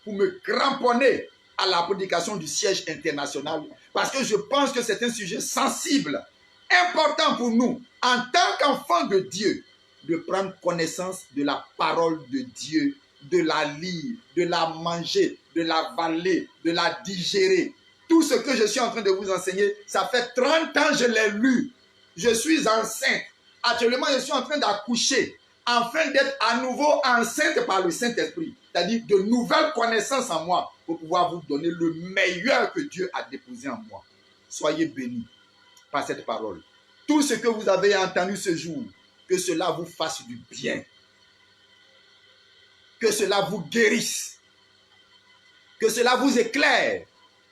pour me cramponner à la prédication du siège international, parce que je pense que c'est un sujet sensible, important pour nous, en tant qu'enfants de Dieu, de prendre connaissance de la parole de Dieu, de la lire, de la manger, de l'avaler, de la digérer. Tout ce que je suis en train de vous enseigner, ça fait 30 ans que je l'ai lu. Je suis enceinte. Actuellement, je suis en train d'accoucher, afin d'être à nouveau enceinte par le Saint-Esprit. C'est-à-dire de nouvelles connaissances en moi pour pouvoir vous donner le meilleur que Dieu a déposé en moi. Soyez bénis par cette parole. Tout ce que vous avez entendu ce jour, que cela vous fasse du bien. Que cela vous guérisse. Que cela vous éclaire.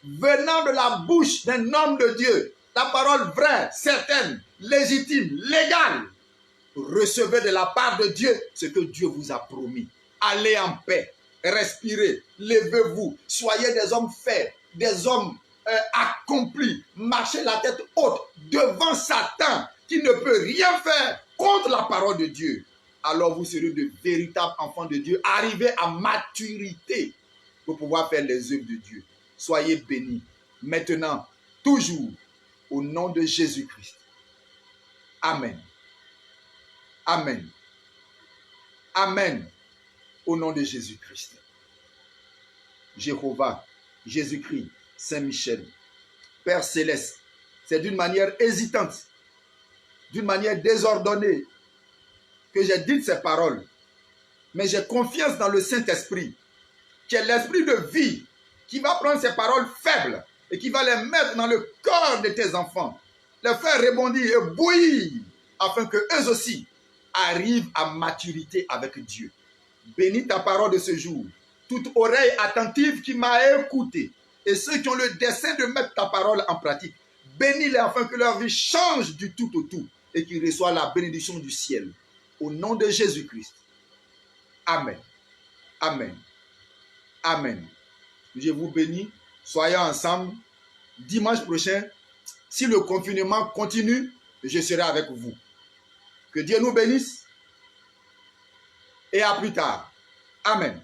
Venant de la bouche d'un homme de Dieu, la parole vraie, certaine, légitime, légale. Recevez de la part de Dieu ce que Dieu vous a promis. Allez en paix, respirez, levez-vous, soyez des hommes faits, des hommes accomplis, marchez la tête haute devant Satan qui ne peut rien faire contre la parole de Dieu. Alors vous serez de véritables enfants de Dieu, arrivés à maturité pour pouvoir faire les œuvres de Dieu. Soyez bénis, maintenant, toujours, au nom de Jésus-Christ. Amen. Amen. Amen. Au nom de Jésus-Christ. Jéhovah, Jésus-Christ, Saint-Michel, Père Céleste, c'est d'une manière hésitante, d'une manière désordonnée que j'ai dit ces paroles. Mais j'ai confiance dans le Saint-Esprit, qui est l'esprit de vie, qui va prendre ces paroles faibles et qui va les mettre dans le corps de tes enfants, les faire rebondir et bouillir, afin qu'eux aussi arrivent à maturité avec Dieu. Bénis ta parole de ce jour. Toute oreille attentive qui m'a écouté et ceux qui ont le dessein de mettre ta parole en pratique, bénis-les afin que leur vie change du tout au tout et qu'ils reçoivent la bénédiction du ciel. Au nom de Jésus-Christ. Amen. Amen. Amen. Je vous bénis. Soyons ensemble dimanche prochain, si le confinement continue, je serai avec vous. Que Dieu nous bénisse et à plus tard. Amen.